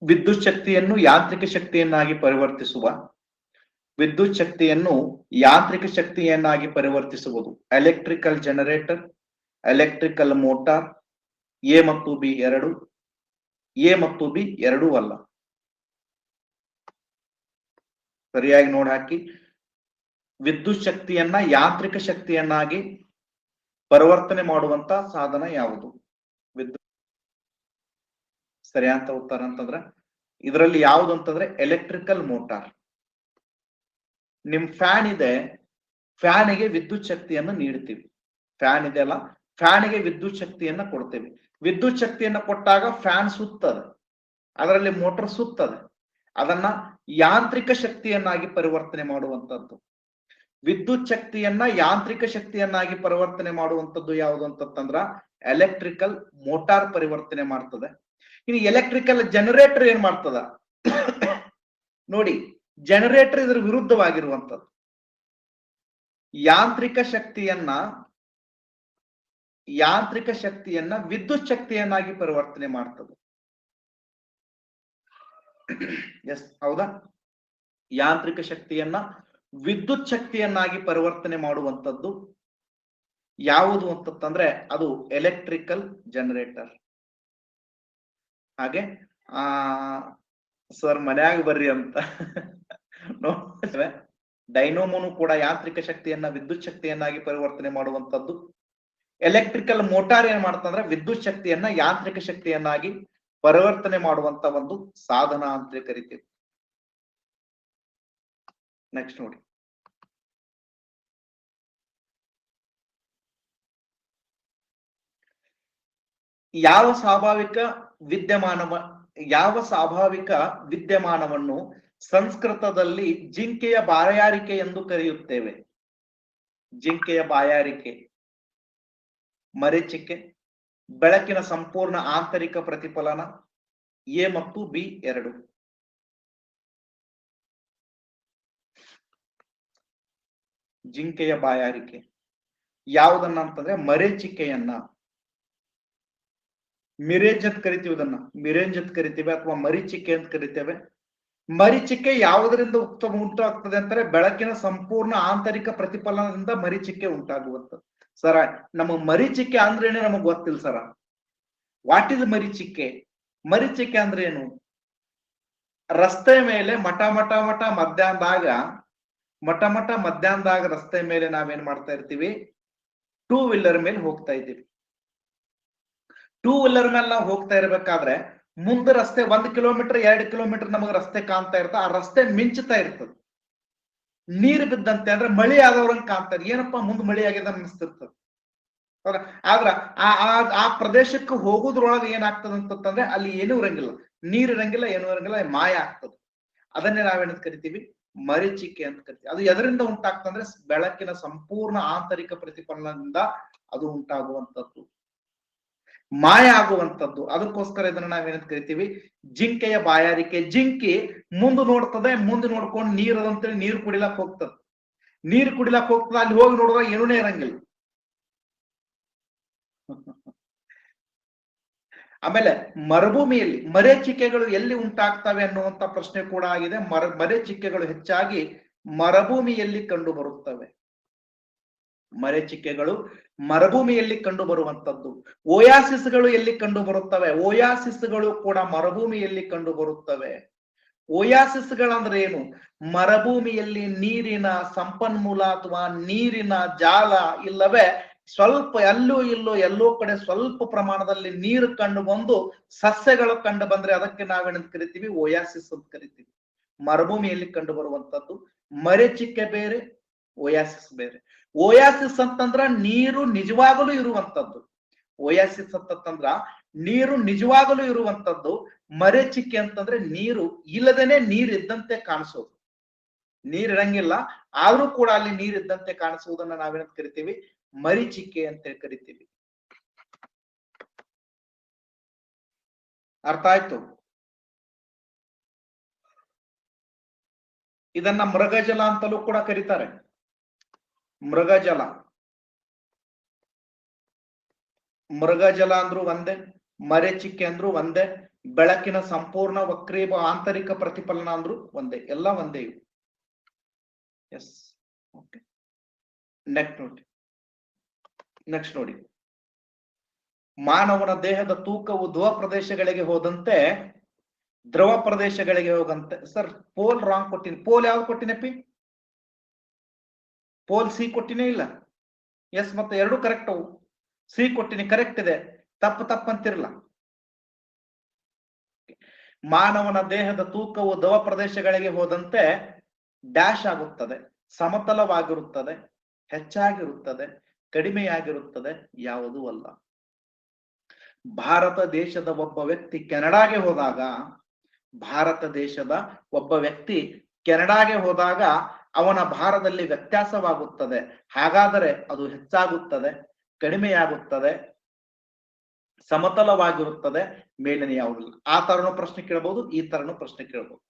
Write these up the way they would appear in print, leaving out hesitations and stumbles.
ವಿದ್ಯುತ್ ಶಕ್ತಿಯನ್ನು ಯಾಂತ್ರಿಕ ಶಕ್ತಿಯನ್ನಾಗಿ ಪರಿವರ್ತಿಸುವ, ವಿದ್ಯುತ್ ಶಕ್ತಿಯನ್ನು ಯಾಂತ್ರಿಕ ಶಕ್ತಿಯನ್ನಾಗಿ ಪರಿವರ್ತಿಸುವುದು electrical generator, electrical motor. A ಮತ್ತು ಬಿ ಎರಡು, ಎ ಮತ್ತು ಬಿ ಎರಡೂ ಅಲ್ಲ. ಸರಿಯಾಗಿ ನೋಡಿ ಹಾಕಿ. ವಿದ್ಯುತ್ ಶಕ್ತಿಯನ್ನ ಯಾಂತ್ರಿಕ ಶಕ್ತಿಯನ್ನಾಗಿ ಪರಿವರ್ತನೆ ಮಾಡುವಂತ ಸಾಧನ ಯಾವುದು? ವಿದ್ಯುತ್ ಸರಿಯಾದ ಉತ್ತರ ಅಂತಂದ್ರೆ ಇದರಲ್ಲಿ ಯಾವುದು ಅಂತಂದ್ರೆ ಎಲೆಕ್ಟ್ರಿಕಲ್ ಮೋಟಾರ್. ನಿಮ್ ಫ್ಯಾನ್ ಇದೆ, ಫ್ಯಾನಿಗೆ ವಿದ್ಯುತ್ ಶಕ್ತಿಯನ್ನು ನೀಡ್ತೀವಿ. ಫ್ಯಾನ್ ಇದೆ ಅಲ್ಲ, ಫ್ಯಾನಿಗೆ ವಿದ್ಯುತ್ ಶಕ್ತಿಯನ್ನ ಕೊಡ್ತೇವೆ. ವಿದ್ಯುತ್ ಶಕ್ತಿಯನ್ನ ಕೊಟ್ಟಾಗ ಫ್ಯಾನ್ ಸುತ್ತದ, ಅದರಲ್ಲಿ ಮೋಟರ್ ಸುತ್ತದೆ. ಅದನ್ನ ಯಾಂತ್ರಿಕ ಶಕ್ತಿಯನ್ನಾಗಿ ಪರಿವರ್ತನೆ ಮಾಡುವಂತದ್ದು. ವಿದ್ಯುತ್ ಶಕ್ತಿಯನ್ನ ಯಾಂತ್ರಿಕ ಶಕ್ತಿಯನ್ನಾಗಿ ಪರಿವರ್ತನೆ ಮಾಡುವಂತದ್ದು ಯಾವುದು ಅಂತಂದ್ರ ಎಲೆಕ್ಟ್ರಿಕಲ್ ಮೋಟಾರ್ ಪರಿವರ್ತನೆ ಮಾಡ್ತದೆ. ಇನ್ನು ಎಲೆಕ್ಟ್ರಿಕಲ್ ಜನರೇಟರ್ ಏನ್ ಮಾಡ್ತದ ನೋಡಿ, ಜನರೇಟರ್ ಇದರ ವಿರುದ್ಧವಾಗಿರುವಂತದ್ದು. ಯಾಂತ್ರಿಕ ಶಕ್ತಿಯನ್ನ ವಿದ್ಯುತ್ ಶಕ್ತಿಯನ್ನಾಗಿ ಪರಿವರ್ತನೆ ಮಾಡ್ತದೆ. ಎಸ್, ಹೌದಾ? ಯಾಂತ್ರಿಕ ಶಕ್ತಿಯನ್ನ ವಿದ್ಯುತ್ ಶಕ್ತಿಯನ್ನಾಗಿ ಪರಿವರ್ತನೆ ಮಾಡುವಂತದ್ದು ಯಾವುದು ಅಂತಂದ್ರೆ ಅದು ಎಲೆಕ್ಟ್ರಿಕಲ್ ಜನರೇಟರ್. ಹಾಗೆ ಸರ್ ಮನ್ಯಾಗ ಬರ್ರಿ ಅಂತ ಡೈನೋಮೋನು ಕೂಡ ಯಾಂತ್ರಿಕ ಶಕ್ತಿಯನ್ನ ವಿದ್ಯುತ್ ಶಕ್ತಿಯನ್ನಾಗಿ ಪರಿವರ್ತನೆ ಮಾಡುವಂತದ್ದು. ಎಲೆಕ್ಟ್ರಿಕಲ್ ಮೋಟಾರ್ ಏನ್ ಮಾಡ್ತಂದ್ರೆ ವಿದ್ಯುತ್ ಶಕ್ತಿಯನ್ನ ಯಾಂತ್ರಿಕ ಶಕ್ತಿಯನ್ನಾಗಿ ಪರಿವರ್ತನೆ ಮಾಡುವಂತ ಒಂದು ಸಾಧನ ಅಂತ ಕರಿತೀವಿ. ನೆಕ್ಸ್ಟ್ ನೋಡಿ, ಯಾವ ಸ್ವಾಭಾವಿಕ ವಿದ್ಯಮಾನವನ್ನು ಸಂಸ್ಕೃತದಲ್ಲಿ ಜಿಂಕೆಯ ಬಾಯಾರಿಕೆ ಎಂದು ಕರೆಯುತ್ತೇವೆ? ಜಿಂಕೆಯ ಬಾಯಾರಿಕೆ, ಮರೀಚಿಕೆ, ಬೆಳಕಿನ ಸಂಪೂರ್ಣ ಆಂತರಿಕ ಪ್ರತಿಫಲನ. ಎ ಮತ್ತು ಬಿ ಎರಡು. ಜಿಂಕೆಯ ಬಾಯಾರಿಕೆ ಯಾವುದನ್ನ ಅಂತಂದ್ರೆ ಮರೀಚಿಕೆಯನ್ನ, ಮಿರೇಂಜ್ ಅಂತ ಕರಿತೀವಿ, ಇದನ್ನ ಮಿರೇಂಜ್ ಅಂತ ಕರಿತೀವಿ ಅಥವಾ ಮರೀಚಿಕೆ ಅಂತ ಕರಿತೇವೆ. ಮರೀಚಿಕೆ ಯಾವುದರಿಂದ ಉಂಟಾಗ್ತದೆ ಅಂತಾರೆ ಬೆಳಕಿನ ಸಂಪೂರ್ಣ ಆಂತರಿಕ ಪ್ರತಿಫಲನದಿಂದ ಮರೀಚಿಕೆ ಉಂಟಾಗುವಂಥದ್ದು. ಸರ, ನಮ್ಮ ಮರೀಚಿಕೆ ಅಂದ್ರೇನೆ ನಮಗ್ ಗೊತ್ತಿಲ್ಲ ಸರ. What is ಮರೀಚಿಕೆ? ಮರೀಚಿಕೆ ಅಂದ್ರೆ ಏನು? ರಸ್ತೆ ಮೇಲೆ ಮಠ ಮಧ್ಯಾಹ್ನದಾಗ ರಸ್ತೆ ಮೇಲೆ ನಾವೇನ್ ಮಾಡ್ತಾ ಇರ್ತೀವಿ, ಟೂ ವೀಲರ್ ಮೇಲೆ ಹೋಗ್ತಾ ಇದ್ದೀವಿ. ಟೂ ವೀಲರ್ ಮೇಲೆ ನಾವು ಹೋಗ್ತಾ ಇರ್ಬೇಕಾದ್ರೆ ಮುಂದೆ ರಸ್ತೆ 1 ಕಿಲೋಮೀಟರ್ 2 ಕಿಲೋಮೀಟರ್ ನಮಗೆ ರಸ್ತೆ ಕಾಣ್ತಾ ಇರ್ತದೆ. ಆ ರಸ್ತೆ ಮಿಂಚ್ತಾ ಇರ್ತದೆ. ನೀರು ಬಿದ್ದಂತೆ ಅಂದ್ರೆ ಮಳಿ ಆದವ್ರಂಗ್ ಕಾಣ್ತಾರೆ. ಏನಪ್ಪಾ ಮುಂದ್ ಮಳಿ ಆಗಿದೆ ಅನಿಸ್ತಿರ್ತದೆ. ಆದ್ರ ಆ ಪ್ರದೇಶಕ್ಕೆ ಹೋಗುದ್ರೊಳಗೆ ಏನಾಗ್ತದೆ ಅಂತಂದ್ರೆ ಅಲ್ಲಿ ಏನೂ ಇರಂಗಿಲ್ಲ, ನೀರ್ ಇರಂಗಿಲ್ಲ, ಏನೂ ಇರಂಗಿಲ್ಲ, ಮಾಯ ಆಗ್ತದೆ. ಅದನ್ನೇ ನಾವೇನಂತ ಕರಿತೀವಿ? ಮರೀಚಿಕೆ ಅಂತ ಕರಿತೀವಿ. ಅದು ಎದರಿಂದ ಉಂಟಾಗ್ತಂದ್ರೆ ಬೆಳಕಿನ ಸಂಪೂರ್ಣ ಆಂತರಿಕ ಪ್ರತಿಫಲನದಿಂದ ಅದು ಉಂಟಾಗುವಂಥದ್ದು, ಮಾಯ ಆಗುವಂಥದ್ದು. ಅದಕ್ಕೋಸ್ಕರ ಇದನ್ನ ನಾವೇನಂತ ಕರಿತೀವಿ? ಜಿಂಕೆಯ ಬಾಯಾರಿಕೆ. ಜಿಂಕಿ ಮುಂದೆ ನೋಡ್ತದೆ, ಮುಂದೆ ನೋಡ್ಕೊಂಡು ನೀರದಂತೇಳಿ ನೀರು ಕುಡಿಲಕ್ ಹೋಗ್ತದೆ. ನೀರು ಕುಡಿಲಕ್ ಹೋಗ್ತದೆ, ಅಲ್ಲಿ ಹೋಗಿ ನೋಡಿದ್ರೆ ಏನೂ ಇರಂಗಿಲ್ಲ. ಆಮೇಲೆ ಮರುಭೂಮಿಯಲ್ಲಿ ಮರೆಚಿಕೆಗಳು ಎಲ್ಲಿ ಉಂಟಾಗ್ತವೆ ಅನ್ನುವಂತ ಪ್ರಶ್ನೆ ಕೂಡ ಆಗಿದೆ. ಮರೆಚಿಕೆಗಳು ಹೆಚ್ಚಾಗಿ ಮರುಭೂಮಿಯಲ್ಲಿ ಕಂಡು ಬರುತ್ತವೆ. ಮರೆಚಿಕೆಗಳು ಮರುಭೂಮಿಯಲ್ಲಿ ಕಂಡು ಬರುವಂತದ್ದು. ಓಯಾಸಿಸ್ಗಳು ಎಲ್ಲಿ ಕಂಡು ಬರುತ್ತವೆ? ಓಯಾಸಿಸ್ಗಳು ಕೂಡ ಮರುಭೂಮಿಯಲ್ಲಿ ಕಂಡು ಬರುತ್ತವೆ. ಓಯಾಸಿಸ್ಗಳಂದ್ರೆ ಏನು? ಮರುಭೂಮಿಯಲ್ಲಿ ನೀರಿನ ಸಂಪನ್ಮೂಲ ಅಥವಾ ನೀರಿನ ಜಾಲ ಇಲ್ಲವೇ ಸ್ವಲ್ಪ ಎಲ್ಲೋ ಕಡೆ ಸ್ವಲ್ಪ ಪ್ರಮಾಣದಲ್ಲಿ ನೀರು ಕಂಡು ಬಂದು ಸಸ್ಯಗಳು ಕಂಡು ಬಂದ್ರೆ ಅದಕ್ಕೆ ನಾವೇನಂತ ಕರಿತೀವಿ? ಓಯಾಸಿಸ್ ಅಂತ ಕರಿತೀವಿ. ಮರುಭೂಮಿಯಲ್ಲಿ ಕಂಡು ಬರುವಂತದ್ದು. ಮರೆಚಿಕೆ ಬೇರೆ, ಓಯಾಸಿಸ್ ಬೇರೆ. ಓಯಾಸಿಸ್ ಅಂತಂದ್ರ ನೀರು ನಿಜವಾಗಲೂ ಇರುವಂತದ್ದು. ಓಯಾಸಿಸ್ ಅಂತಂದ್ರ ನೀರು ನಿಜವಾಗಲೂ ಇರುವಂತದ್ದು. ಮರೆಚಿಕೆ ಅಂತಂದ್ರೆ ನೀರು ಇಲ್ಲದೇನೆ ನೀರ್ ಇದ್ದಂತೆ ಕಾಣಿಸೋದು. ನೀರಿರಂಗಿಲ್ಲ ಆದ್ರೂ ಕೂಡ ಅಲ್ಲಿ ನೀರಿದ್ದಂತೆ ಕಾಣಿಸುವುದನ್ನ ನಾವೇನಂತ ಕರಿತೀವಿ? ಮರೀಚಿಕೆ ಅಂತ ಕರಿತೀವಿ. ಅರ್ಥ ಆಯ್ತು? ಇದನ್ನ ಮೃಗಜಲ ಅಂತಲೂ ಕೂಡ ಕರೀತಾರೆ. ಮೃಗಜಲ ಅಂದ್ರು ಒಂದೇ, ಮರೆಚಿಕೆ ಅಂದ್ರು ಒಂದೇ, ಬೆಳಕಿನ ಸಂಪೂರ್ಣ ವಕ್ರೀಭ ಆಂತರಿಕ ಪ್ರತಿಫಲನ ಅಂದ್ರು ಒಂದೇ, ಎಲ್ಲ ಒಂದೇ ಇವು. S, okay. ನೆಕ್ಸ್ಟ್ ನೋಡಿ, ಮಾನವನ ದೇಹದ ತೂಕವು ಧ್ರುವ ಪ್ರದೇಶಗಳಿಗೆ ಹೋದಂತೆ ದ್ರವ ಪ್ರದೇಶಗಳಿಗೆ ಹೋಗಂತೆ. ಸರ್ ಪೋಲ್ ರಾಂಗ್ ಕೊಟ್ಟಿನಿ. ಪೋಲ್ ಯಾವ್ದು ಕೊಟ್ಟಿನಪ್ಪಿ? ಪೋಲ್ ಸಿ ಕೊಟ್ಟಿನೇ ಇಲ್ಲ. ಎಸ್, ಮತ್ತೆ ಎರಡು ಕರೆಕ್ಟ್ ಅವು. ಸಿ ಕೊಟ್ಟಿನಿ, ಕರೆಕ್ಟ್ ಇದೆ. ತಪ್ಪಂತಿರಲ್ಲ. ಮಾನವನ ದೇಹದ ತೂಕವು ದ್ರವ ಪ್ರದೇಶಗಳಿಗೆ ಹೋದಂತೆ ಡ್ಯಾಶ್ ಆಗುತ್ತದೆ, ಸಮತಲವಾಗಿರುತ್ತದೆ, ಹೆಚ್ಚಾಗಿರುತ್ತದೆ, ಕಡಿಮೆಯಾಗಿರುತ್ತದೆ, ಯಾವುದೂ ಅಲ್ಲ. ಭಾರತ ದೇಶದ ಒಬ್ಬ ವ್ಯಕ್ತಿ ಕೆನಡಾಗೆ ಹೋದಾಗ ಅವನ ಭಾರದಲ್ಲಿ ವ್ಯತ್ಯಾಸವಾಗುತ್ತದೆ. ಹಾಗಾದರೆ ಅದು ಹೆಚ್ಚಾಗುತ್ತದೆ, ಕಡಿಮೆಯಾಗುತ್ತದೆ, ಸಮತಲವಾಗಿರುತ್ತದೆ, ಮೇಲಿನ ಯಾವುದಿಲ್ಲ. ಆ ತರನು ಪ್ರಶ್ನೆ ಕೇಳಬಹುದು, ಈ ತರನು ಪ್ರಶ್ನೆ ಕೇಳಬಹುದು.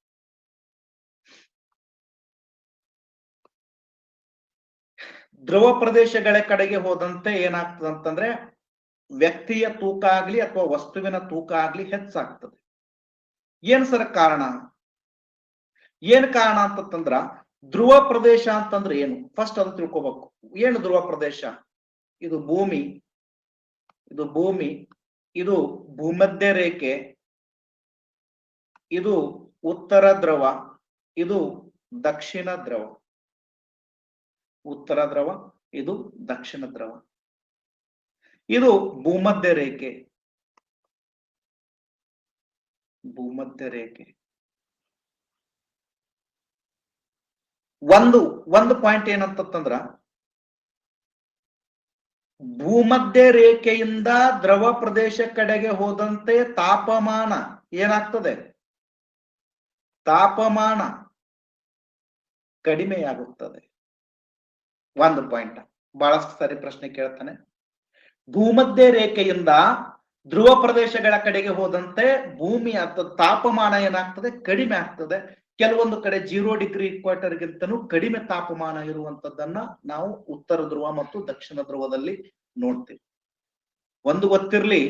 ಧ್ರುವ ಪ್ರದೇಶಗಳ ಕಡೆಗೆ ಹೋದಂತೆ ಏನಾಗ್ತದೆ ಅಂತಂದ್ರೆ ವ್ಯಕ್ತಿಯ ತೂಕ ಆಗ್ಲಿ ಅಥವಾ ವಸ್ತುವಿನ ತೂಕ ಆಗ್ಲಿ ಹೆಚ್ಚಾಗ್ತದೆ. ಏನ್ ಸರ್ ಕಾರಣ? ಅಂತಂದ್ರ ಧ್ರುವ ಪ್ರದೇಶ ಅಂತಂದ್ರೆ ಏನು? ಫಸ್ಟ್ ಅದು ತಿಳ್ಕೋಬೇಕು. ಏನು ಧ್ರುವ ಪ್ರದೇಶ? ಇದು ಭೂಮಿ, ಇದು ಭೂಮಧ್ಯ ರೇಖೆ, ಇದು ಉತ್ತರ ಧ್ರುವ, ಇದು ದಕ್ಷಿಣ ಧ್ರುವ. ಉತ್ತರ ಧ್ರುವ, ಇದು ದಕ್ಷಿಣ ಧ್ರುವ. ಇದು ಭೂಮಧ್ಯ ರೇಖೆ. ಒಂದು ಪಾಯಿಂಟ್ ಏನಂತಂದ್ರ ಭೂಮಧ್ಯ ರೇಖೆಯಿಂದ ದ್ರವ ಪ್ರದೇಶ ಕಡೆಗೆ ಹೋದಂತೆ ತಾಪಮಾನ ಏನಾಗ್ತದೆ? ತಾಪಮಾನ ಕಡಿಮೆಯಾಗುತ್ತದೆ. ಒಂದು ಪಾಯಿಂಟ್. ಬಹಳಷ್ಟು ಸಾರಿ ಪ್ರಶ್ನೆ ಕೇಳ್ತಾನೆ. ಭೂಮಧ್ಯ ರೇಖೆಯಿಂದ ಧ್ರುವ ಪ್ರದೇಶಗಳ ಕಡೆಗೆ ಹೋದಂತೆ ಭೂಮಿಯ ತಾಪಮಾನ ಏನಾಗ್ತದೆ? ಕಡಿಮೆ ಆಗ್ತದೆ. ಕೆಲವೊಂದು ಕಡೆ 0 ಡಿಗ್ರಿ ಇಕ್ವೇಟರ್ಗಿಂತನೂ ಕಡಿಮೆ ತಾಪಮಾನ ಇರುವಂತದ್ದನ್ನ ನಾವು ಉತ್ತರ ಧ್ರುವ ಮತ್ತು ದಕ್ಷಿಣ ಧ್ರುವದಲ್ಲಿ ನೋಡ್ತೀವಿ. ಒಂದು ಗೊತ್ತಿರ್ಲಿ,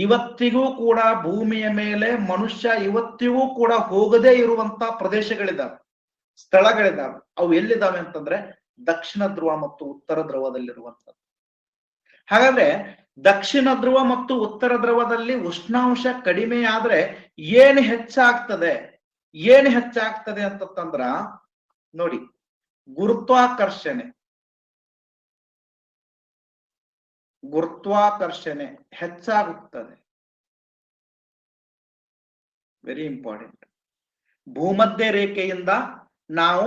ಇವತ್ತಿಗೂ ಕೂಡ ಭೂಮಿಯ ಮೇಲೆ ಮನುಷ್ಯ ಇವತ್ತಿಗೂ ಕೂಡ ಹೋಗದೇ ಇರುವಂತ ಪ್ರದೇಶಗಳಿದಾವೆ, ಸ್ಥಳಗಳಿದಾವೆ. ಅವು ಎಲ್ಲಿದ್ದಾವೆ ಅಂತಂದ್ರೆ ದಕ್ಷಿಣ ಧ್ರುವ ಮತ್ತು ಉತ್ತರ ಧ್ರುವದಲ್ಲಿರುವಂತದ್ದು. ಹಾಗಾದ್ರೆ ದಕ್ಷಿಣ ಧ್ರುವ ಮತ್ತು ಉತ್ತರ ಧ್ರುವದಲ್ಲಿ ಉಷ್ಣಾಂಶ ಕಡಿಮೆ ಆದ್ರೆ ಏನ್ ಹೆಚ್ಚಾಗ್ತದೆ ಅಂತಂದ್ರ ನೋಡಿ, ಗುರುತ್ವಾಕರ್ಷಣೆ ಹೆಚ್ಚಾಗುತ್ತದೆ. Very important. ಭೂಮಧ್ಯ ರೇಖೆಯಿಂದ ನಾವು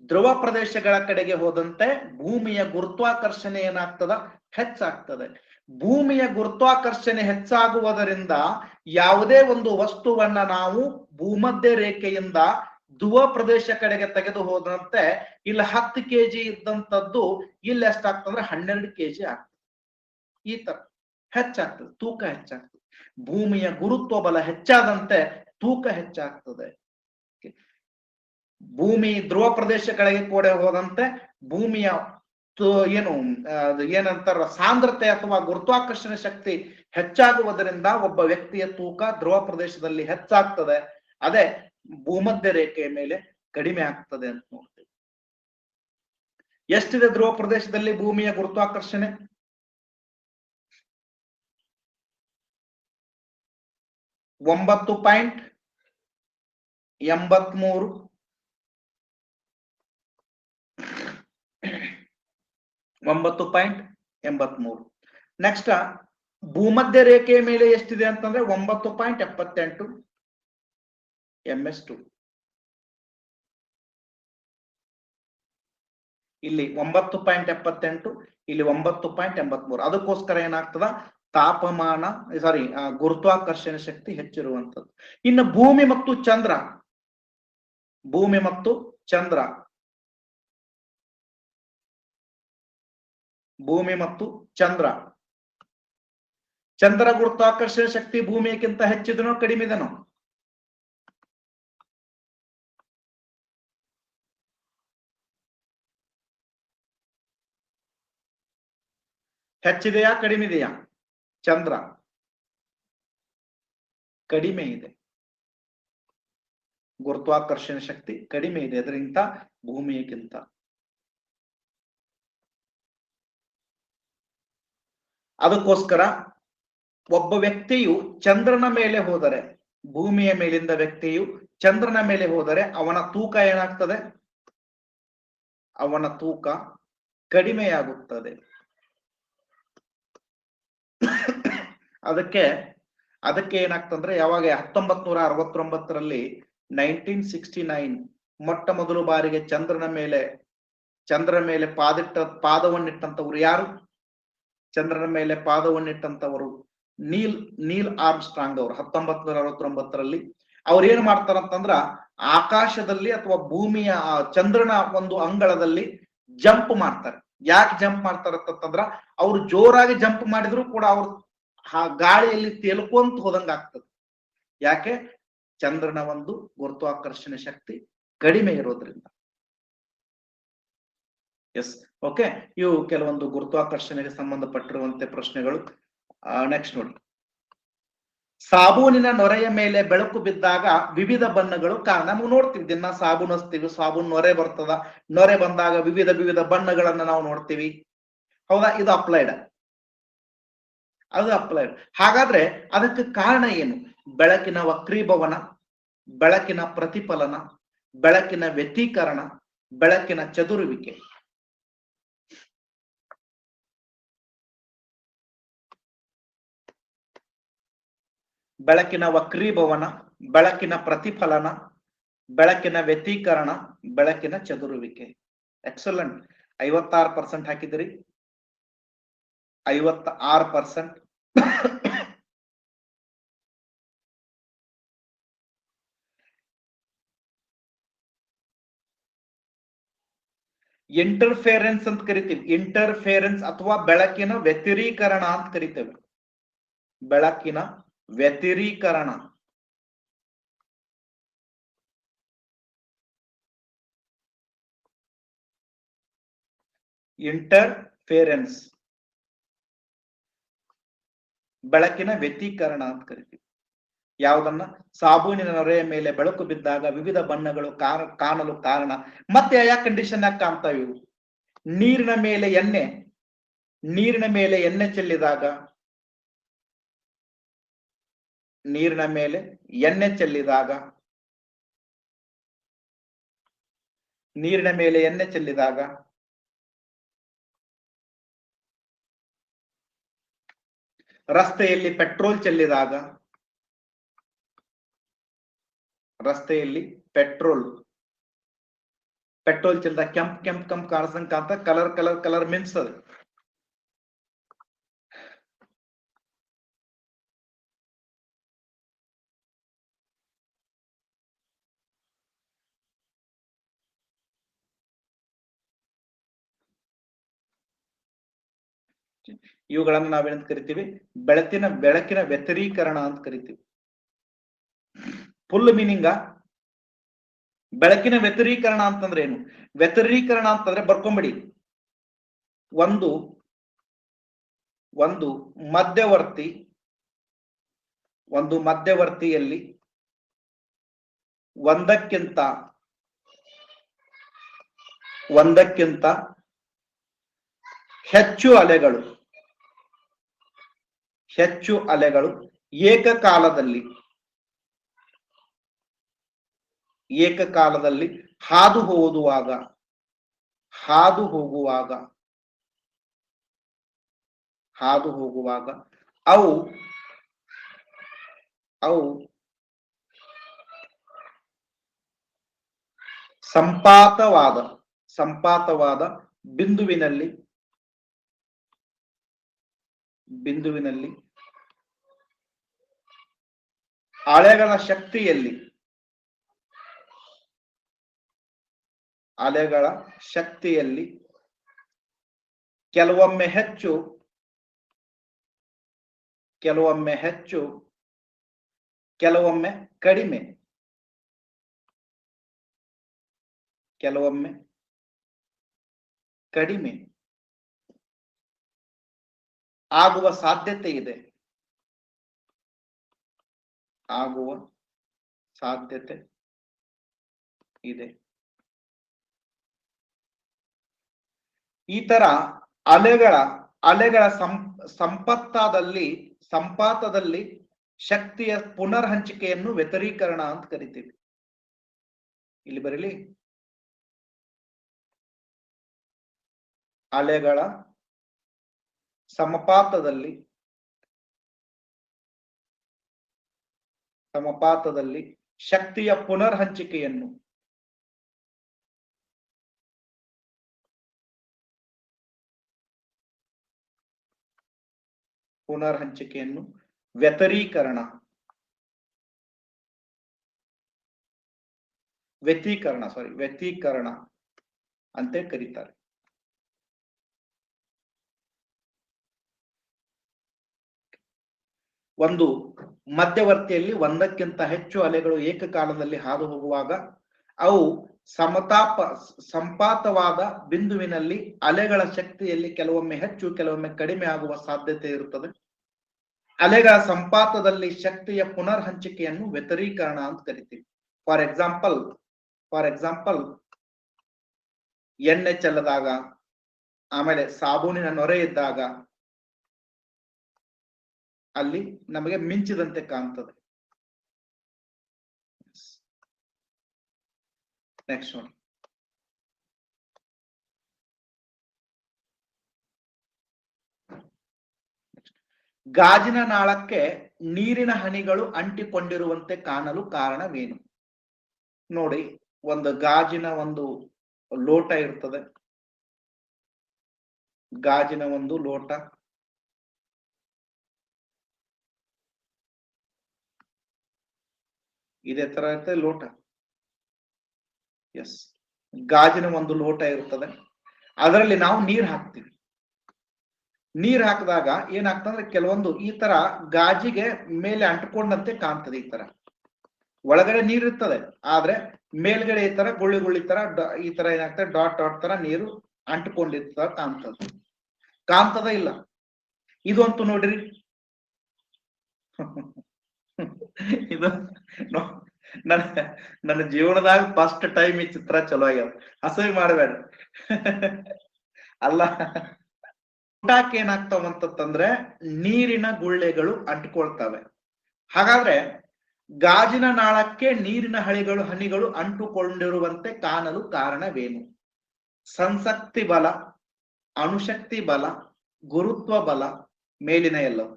ಧ್ರುವ ಪ್ರದೇಶಗಳ ಕಡೆಗೆ ಹೋದಂತೆ ಭೂಮಿಯ ಗುರುತ್ವಾಕರ್ಷಣೆ ಏನಾಗ್ತದ? ಹೆಚ್ಚಾಗ್ತದೆ. ಭೂಮಿಯ ಗುರುತ್ವಾಕರ್ಷಣೆ ಹೆಚ್ಚಾಗುವುದರಿಂದ ಯಾವುದೇ ಒಂದು ವಸ್ತುವನ್ನ ನಾವು ಭೂಮಧ್ಯ ರೇಖೆಯಿಂದ ಧ್ರುವ ಪ್ರದೇಶ ಕಡೆಗೆ ತೆಗೆದು ಹೋದಂತೆ ಇಲ್ಲಿ 10 kg ಇದ್ದಂಥದ್ದು ಇಲ್ಲಿ ಎಷ್ಟಾಗ್ತಂದ್ರೆ 12 kg ಆಗ್ತದೆ. ಈ ತರ ಹೆಚ್ಚಾಗ್ತದೆ, ತೂಕ ಹೆಚ್ಚಾಗ್ತದೆ. ಭೂಮಿಯ ಗುರುತ್ವ ಬಲ ಹೆಚ್ಚಾದಂತೆ ತೂಕ ಹೆಚ್ಚಾಗ್ತದೆ. ಭೂಮಿ ಧ್ರುವ ಪ್ರದೇಶಗಳಿಗೆ ಕೂಡ ಹೋದಂತೆ ಭೂಮಿಯ ಏನಂತಾರ ಸಾಂದ್ರತೆ ಅಥವಾ ಗುರುತ್ವಾಕರ್ಷಣೆ ಶಕ್ತಿ ಹೆಚ್ಚಾಗುವುದರಿಂದ ಒಬ್ಬ ವ್ಯಕ್ತಿಯ ತೂಕ ಧ್ರುವ ಪ್ರದೇಶದಲ್ಲಿ ಹೆಚ್ಚಾಗ್ತದೆ, ಅದೇ ಭೂಮಧ್ಯ ರೇಖೆಯ ಮೇಲೆ ಕಡಿಮೆ ಆಗ್ತದೆ ಅಂತ ನೋಡ್ತೀವಿ. ಎಷ್ಟಿದೆ ಧ್ರುವ ಪ್ರದೇಶದಲ್ಲಿ ಭೂಮಿಯ ಗುರುತ್ವಾಕರ್ಷಣೆ? 9.83. 9.83. ನೆಕ್ಸ್ಟ್ ಭೂಮಧ್ಯ ರೇಖೆಯ ಮೇಲೆ ಎಷ್ಟಿದೆ ಅಂತಂದ್ರೆ 9.78 ms2. ಇಲ್ಲಿ 9.78, ಇಲ್ಲಿ 9.83. ಅದಕ್ಕೋಸ್ಕರ ಏನಾಗ್ತದ? ತಾಪಮಾನ ಗುರುತ್ವಾಕರ್ಷಣೆ ಶಕ್ತಿ ಹೆಚ್ಚಿರುವಂತದ್ದು. ಇನ್ನು ಭೂಮಿ ಮತ್ತು ಚಂದ್ರ ಗುರುತ್ವಾಕರ್ಷಣೆ ಶಕ್ತಿ ಭೂಮಿಯಕ್ಕಿಂತ ಹೆಚ್ಚಿದನೋ ಕಡಿಮೆದನೋ? ಹೆಚ್ಚಿದೆಯಾ ಕಡಿಮೆದೆಯಾ? ಚಂದ್ರ ಕಡಿಮೆ ಇದೆ. ಗುರುತ್ವಾಕರ್ಷಣೆ ಶಕ್ತಿ ಕಡಿಮೆ ಇದೆ ಅದರಿಂದ ಭೂಮಿಯಕ್ಕಿಂತ. ಅದಕ್ಕೋಸ್ಕರ ಒಬ್ಬ ವ್ಯಕ್ತಿಯು ಚಂದ್ರನ ಮೇಲೆ ಹೋದರೆ, ಭೂಮಿಯ ಮೇಲಿಂದ ವ್ಯಕ್ತಿಯು ಚಂದ್ರನ ಮೇಲೆ ಹೋದರೆ ಅವನ ತೂಕ ಏನಾಗ್ತದೆ? ಅವನ ತೂಕ ಕಡಿಮೆಯಾಗುತ್ತದೆ. ಅದಕ್ಕೆ ಏನಾಗ್ತಂದ್ರೆ, ಯಾವಾಗ 1969ರಲ್ಲಿ 1969 ಮೊಟ್ಟ ಮೊದಲು ಬಾರಿಗೆ ಚಂದ್ರನ ಮೇಲೆ ಪಾದವನ್ನಿಟ್ಟಂತವ್ರು ಯಾರು? ಚಂದ್ರನ ಮೇಲೆ ಪಾದವನ್ನಿಟ್ಟಂತವರು ನೀಲ್ ಆರ್ಮ್ಸ್ಟ್ರಾಂಗ್ ಅವರು 1969ರಲ್ಲಿ. ಅವ್ರು ಏನ್ ಮಾಡ್ತಾರಂತಂದ್ರ, ಆಕಾಶದಲ್ಲಿ ಅಥವಾ ಭೂಮಿಯ ಚಂದ್ರನ ಒಂದು ಅಂಗಳದಲ್ಲಿ ಜಂಪ್ ಮಾಡ್ತಾರೆ. ಯಾಕೆ ಜಂಪ್ ಮಾಡ್ತಾರಂತಂದ್ರ, ಅವ್ರು ಜೋರಾಗಿ ಜಂಪ್ ಮಾಡಿದ್ರು ಕೂಡ ಅವ್ರು ಗಾಳಿಯಲ್ಲಿ ತೇಲ್ಕೊಂತ ಹೋದಂಗ ಆಗ್ತದೆ. ಯಾಕೆ? ಚಂದ್ರನ ಒಂದು ಗುರುತ್ವಾಕರ್ಷಣೆ ಶಕ್ತಿ ಕಡಿಮೆ ಇರೋದ್ರಿಂದ. Yes, okay. ಇವು ಕೆಲವೊಂದು ಗುರುತ್ವಾಕರ್ಷಣೆಗೆ ಸಂಬಂಧಪಟ್ಟಿರುವಂತೆ ಪ್ರಶ್ನೆಗಳು. ನೆಕ್ಸ್ಟ್ ನೋಡಿ, ಸಾಬೂನಿನ ನೊರೆಯ ಮೇಲೆ ಬೆಳಕು ಬಿದ್ದಾಗ ವಿವಿಧ ಬಣ್ಣಗಳು ಕಾರಣ. ನಾವು ನೋಡ್ತೀವಿ, ದಿನ ಸಾಬೂನ್ ಹಚ್ತೀವಿ, ಸಾಬೂನ್ ನೊರೆ ಬರ್ತದ, ನೊರೆ ಬಂದಾಗ ವಿವಿಧ ಬಣ್ಣಗಳನ್ನ ನಾವು ನೋಡ್ತೀವಿ. ಹೌದಾ? ಇದು ಅಪ್ಲೈಡ್. ಹಾಗಾದ್ರೆ ಅದಕ್ಕೆ ಕಾರಣ ಏನು? ಬೆಳಕಿನ ವಕ್ರೀಭವನ, ಬೆಳಕಿನ ಪ್ರತಿಫಲನ, ಬೆಳಕಿನ ವ್ಯತೀಕರಣ, ಬೆಳಕಿನ ಚದುರುವಿಕೆ. ಬೆಳಕಿನ ವಕ್ರೀಭವನ, ಬೆಳಕಿನ ಪ್ರತಿಫಲನ, ಬೆಳಕಿನ ವ್ಯತೀಕರಣ, ಬೆಳಕಿನ ಚದುರುವಿಕೆ. ಎಕ್ಸಲೆಂಟ್. 56% ಹಾಕಿದಿರಿ. 56%. ಇಂಟರ್ಫೇರೆನ್ಸ್ ಅಂತ ಕರಿತೀವಿ. ಇಂಟರ್ಫೇರೆನ್ಸ್ ಅಥವಾ ಬೆಳಕಿನ ವ್ಯತಿರೀಕರಣ ಅಂತ ಕರಿತೇವೆ. ಬೆಳಕಿನ ವ್ಯತಿರೀಕರಣ. ಇಂಟರ್ಫೇರೆನ್ಸ್ ಬೆಳಕಿನ ವ್ಯತೀಕರಣ ಅಂತ ಕರಿತೀವಿ. ಯಾವುದನ್ನ? ಸಾಬೂನಿನ ನೊರೆಯ ಮೇಲೆ ಬೆಳಕು ಬಿದ್ದಾಗ ವಿವಿಧ ಬಣ್ಣಗಳು ಕಾಣಲು ಕಾರಣ. ಮತ್ತೆ ಯಾವ ಕಂಡೀಷನ್ ಕಾಣ್ತಾವೆ ಇವು? ನೀರಿನ ಮೇಲೆ ಎಣ್ಣೆ ಚೆಲ್ಲಿದಾಗ, ನೀರಿನ ಮೇಲೆ ಎಣ್ಣೆ ಚೆಲ್ಲಿದಾಗ, ರಸ್ತೆಯಲ್ಲಿ ಪೆಟ್ರೋಲ್ ಚೆಲ್ಲಿದಾಗ, ರಸ್ತೆಯಲ್ಲಿ ಪೆಟ್ರೋಲ್ ಚೆಲ್ಲಿದಾಗ ಕೆಂಪ್ ಕಾಣಿಸಂತ ಕಲರ್ ಮಿಂಚುತ್ತದೆ. ಇವುಗಳನ್ನು ನಾವೇನಂತ ಕರಿತೀವಿ? ಬೆಳಕಿನ ವ್ಯತಿರೀಕರಣ ಅಂತ ಕರಿತೀವಿ. ಫುಲ್ ಮೀನಿಂಗ ಬೆಳಕಿನ ವ್ಯತಿರೀಕರಣ ಅಂತಂದ್ರೆ ಏನು? ವ್ಯತಿರೀಕರಣ ಅಂತಂದ್ರೆ ಬರ್ಕೊಂಬಿಡಿ, ಒಂದು ಮಧ್ಯವರ್ತಿಯಲ್ಲಿ ಒಂದಕ್ಕಿಂತ ಹೆಚ್ಚು ಅಲೆಗಳು ಏಕಕಾಲದಲ್ಲಿ ಹಾದು ಹೋಗುವಾಗ ಅವು ಸಂಪಾತವಾದ ಬಿಂದುವಿನಲ್ಲಿ ಅಲೆಗಳ ಶಕ್ತಿಯಲ್ಲಿ ಕೆಲವೊಮ್ಮೆ ಹೆಚ್ಚು ಕೆಲವೊಮ್ಮೆ ಕಡಿಮೆ ಆಗುವ ಸಾಧ್ಯತೆ ಇದೆ. ಆಗುವ ಸಾಧ್ಯತೆ ಇದೆ. ಈ ತರ ಅಲೆಗಳ ಸಂಪಾತದಲ್ಲಿ ಶಕ್ತಿಯ ಪುನರ್ ಹಂಚಿಕೆಯನ್ನು ವ್ಯತಿರೀಕರಣ ಅಂತ ಕರಿತೀವಿ. ಇಲ್ಲಿ ಬರೀಲಿ, ಅಲೆಗಳ ಸಮಪಾತದಲ್ಲಿ ಶಕ್ತಿಯ ಪುನರ್ ಹಂಚಿಕೆಯನ್ನು ವ್ಯತಿಕರಣ ಅಂತ ಕರೀತಾರೆ. ಒಂದು ಮಧ್ಯವರ್ತಿಯಲ್ಲಿ ಒಂದಕ್ಕಿಂತ ಹೆಚ್ಚು ಅಲೆಗಳು ಏಕಕಾಲದಲ್ಲಿ ಹಾದು ಹೋಗುವಾಗ ಅವು ಸಂಪಾತವಾದ ಬಿಂದುವಿನಲ್ಲಿ ಅಲೆಗಳ ಶಕ್ತಿಯಲ್ಲಿ ಕೆಲವೊಮ್ಮೆ ಹೆಚ್ಚು ಕೆಲವೊಮ್ಮೆ ಕಡಿಮೆ ಆಗುವ ಸಾಧ್ಯತೆ ಇರುತ್ತದೆ. ಅಲೆಗಳ ಸಂಪಾತದಲ್ಲಿ ಶಕ್ತಿಯ ಪುನರ್ ಹಂಚಿಕೆಯನ್ನು ವ್ಯತಿರೀಕರಣ ಅಂತ ಕರಿತೀವಿ. ಫಾರ್ ಎಕ್ಸಾಂಪಲ್ ಎಣ್ಣೆ ಚೆಲ್ಲದಾಗ, ಆಮೇಲೆ ಸಾಬೂನಿನ ನೊರೆ ಇದ್ದಾಗ ಅಲ್ಲಿ ನಮಗೆ ಮಿಂಚಿದಂತೆ ಕಾಣ್ತದೆ. ನೆಕ್ಸ್ಟ್ ನೋಡಿ, ಗಾಜಿನ ನಾಳಕ್ಕೆ ನೀರಿನ ಹನಿಗಳು ಅಂಟಿಕೊಂಡಿರುವಂತೆ ಕಾಣಲು ಕಾರಣವೇನು? ನೋಡಿ, ಒಂದು ಗಾಜಿನ ಒಂದು ಲೋಟ ಇರ್ತದೆ. ಗಾಜಿನ ಒಂದು ಲೋಟ, ಇದೇ ತರ ಇರ್ತದೆ ಲೋಟ. ಎಸ್, ಗಾಜಿನ ಒಂದು ಲೋಟ ಇರ್ತದೆ. ಅದರಲ್ಲಿ ನಾವು ನೀರ್ ಹಾಕ್ತಿವಿ. ನೀರ್ ಹಾಕಿದಾಗ ಏನಾಗ್ತಂದ್ರೆ ಕೆಲವೊಂದು ಈ ತರ ಗಾಜಿಗೆ ಮೇಲೆ ಅಂಟ್ಕೊಂಡಂತೆ ಕಾಣ್ತದೆ. ಈ ತರ ಒಳಗಡೆ ನೀರ್ ಇರ್ತದೆ, ಆದ್ರೆ ಮೇಲ್ಗಡೆ ಈ ತರ ಗುಳ್ಳಿ ತರ ಈ ತರ ಏನಾಗ್ತದೆ, ಡಾಟ್ ತರ ನೀರು ಅಂಟ್ಕೊಂಡಿರ್ತ ಕಾಣ್ತದ ಇಲ್ಲ? ಇದು ಅಂತೂ ನೋಡ್ರಿ, ಇದು ನನ್ನ ಜೀವನದಾಗ ಫಸ್ಟ್ ಟೈಮ್ ಈ ಚಿತ್ರ ಚಲೋ ಆಗ್ಯಾವ. ಹಸವಿ ಮಾಡಬೇಡ. ಅಲ್ಲ, ಊಟಕ್ಕೆ ಏನಾಗ್ತಾವಂತಂದ್ರೆ ನೀರಿನ ಗುಳ್ಳೆಗಳು ಅಂಟ್ಕೊಳ್ತವೆ. ಹಾಗಾದ್ರೆ ಗಾಜಿನ ನಾಳಕ್ಕೆ ನೀರಿನ ಹನಿಗಳು ಅಂಟುಕೊಂಡಿರುವಂತೆ ಕಾಣಲು ಕಾರಣವೇನು? ಸಂಸಕ್ತಿ ಬಲ, ಅಣುಶಕ್ತಿ ಬಲ, ಗುರುತ್ವ ಬಲ, ಮೇಲಿನ ಎಲ್ಲವು.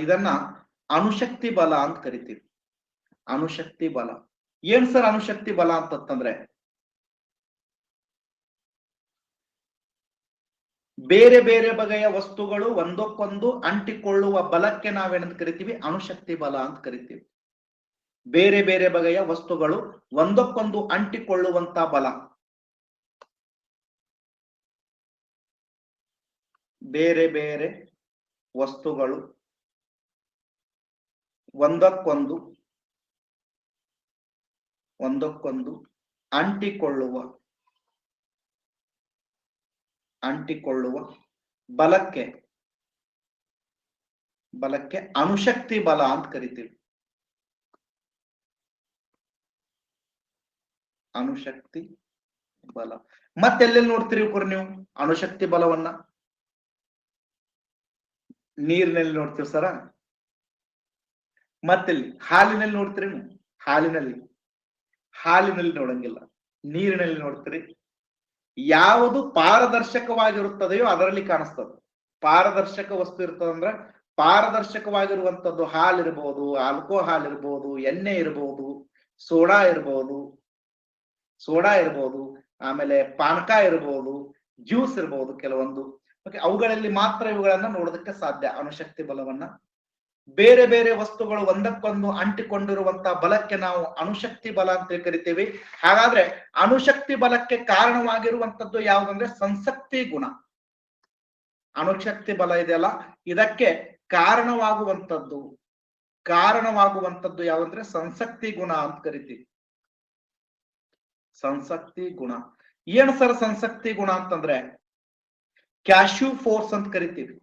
ಇದನ್ನ ಅಣುಶಕ್ತಿ ಬಲ ಅಂತ ಕರಿತೀವಿ. ಅಣುಶಕ್ತಿ ಬಲ ಏನ್ ಸರ್? ಅಣುಶಕ್ತಿ ಬಲ ಅಂತಂದ್ರೆ ಬೇರೆ ಬೇರೆ ಬಗೆಯ ವಸ್ತುಗಳು ಒಂದಕ್ಕೊಂದು ಅಂಟಿಕೊಳ್ಳುವ ಬಲಕ್ಕೆ ನಾವೇನಂತ ಕರಿತೀವಿ? ಅಣುಶಕ್ತಿ ಬಲ ಅಂತ ಕರಿತೀವಿ. ಬೇರೆ ಬೇರೆ ಬಗೆಯ ವಸ್ತುಗಳು ಒಂದಕ್ಕೊಂದು ಅಂಟಿಕೊಳ್ಳುವಂತ ಬಲ, ಬೇರೆ ಬೇರೆ ವಸ್ತುಗಳು ಒಂದಕ್ಕೊಂದು ಅಂಟಿಕೊಳ್ಳುವ ಬಲಕ್ಕೆ ಅಣುಶಕ್ತಿ ಬಲ ಅಂತ ಕರಿತೀವಿ. ಅಣುಶಕ್ತಿ ಬಲ ಮತ್ತೆಲ್ಲೆಲ್ಲಿ ನೋಡ್ತೀರಿ ನೀವು ಅಣುಶಕ್ತಿ ಬಲವನ್ನ? ನೀರಿನಲ್ಲಿ ನೋಡ್ತೀವಿ ಸರ. ಮತ್ತೆಲ್ಲಿ? ಹಾಲಿನಲ್ಲಿ ನೋಡ್ತೀರಿ? ಹಾಲಿನಲ್ಲಿ ನೋಡಂಗಿಲ್ಲ, ನೀರಿನಲ್ಲಿ ನೋಡ್ತೀರಿ. ಯಾವುದು ಪಾರದರ್ಶಕವಾಗಿರುತ್ತದೆಯೋ ಅದರಲ್ಲಿ ಕಾಣಿಸ್ತದೆ. ಪಾರದರ್ಶಕ ವಸ್ತು ಇರ್ತದಂದ್ರೆ ಪಾರದರ್ಶಕವಾಗಿರುವಂತದ್ದು ಹಾಲಿರ್ಬೋದು, ಆಲ್ಕೋಹಾಲ್ ಇರ್ಬೋದು, ಎಣ್ಣೆ ಇರ್ಬೋದು, ಸೋಡಾ ಇರ್ಬೋದು, ಆಮೇಲೆ ಪಾನಕ ಇರ್ಬೋದು, ಜ್ಯೂಸ್ ಇರ್ಬೋದು ಕೆಲವೊಂದು. ಅವುಗಳಲ್ಲಿ ಮಾತ್ರ ಇವುಗಳನ್ನ ನೋಡೋದಕ್ಕೆ ಸಾಧ್ಯ, ಅಣುಶಕ್ತಿ ಬಲವನ್ನ. ಬೇರೆ ಬೇರೆ ವಸ್ತುಗಳು ಒಂದಕ್ಕೊಂದು ಅಂಟಿಕೊಂಡಿರುವಂತಹ ಬಲಕ್ಕೆ ನಾವು ಅಣುಶಕ್ತಿ ಬಲ ಅಂತ ಕರಿತೀವಿ. ಹಾಗಾದ್ರೆ ಅಣುಶಕ್ತಿ ಬಲಕ್ಕೆ ಕಾರಣವಾಗಿರುವಂತದ್ದು ಯಾವುದಂದ್ರೆ ಸಂಸಕ್ತಿ ಗುಣ. ಅಣುಶಕ್ತಿ ಬಲ ಇದೆಯಲ್ಲ, ಇದಕ್ಕೆ ಕಾರಣವಾಗುವಂತದ್ದು ಯಾವಂದ್ರೆ ಸಂಸಕ್ತಿ ಗುಣ ಅಂತ ಕರಿತೀವಿ. ಸಂಸಕ್ತಿ ಗುಣ ಏನು ಸರ್? ಸಂಸಕ್ತಿ ಗುಣ ಅಂತಂದ್ರೆ ಕ್ಯಾಶ್ಯೂ ಫೋರ್ಸ್ ಅಂತ ಕರಿತೀವಿ.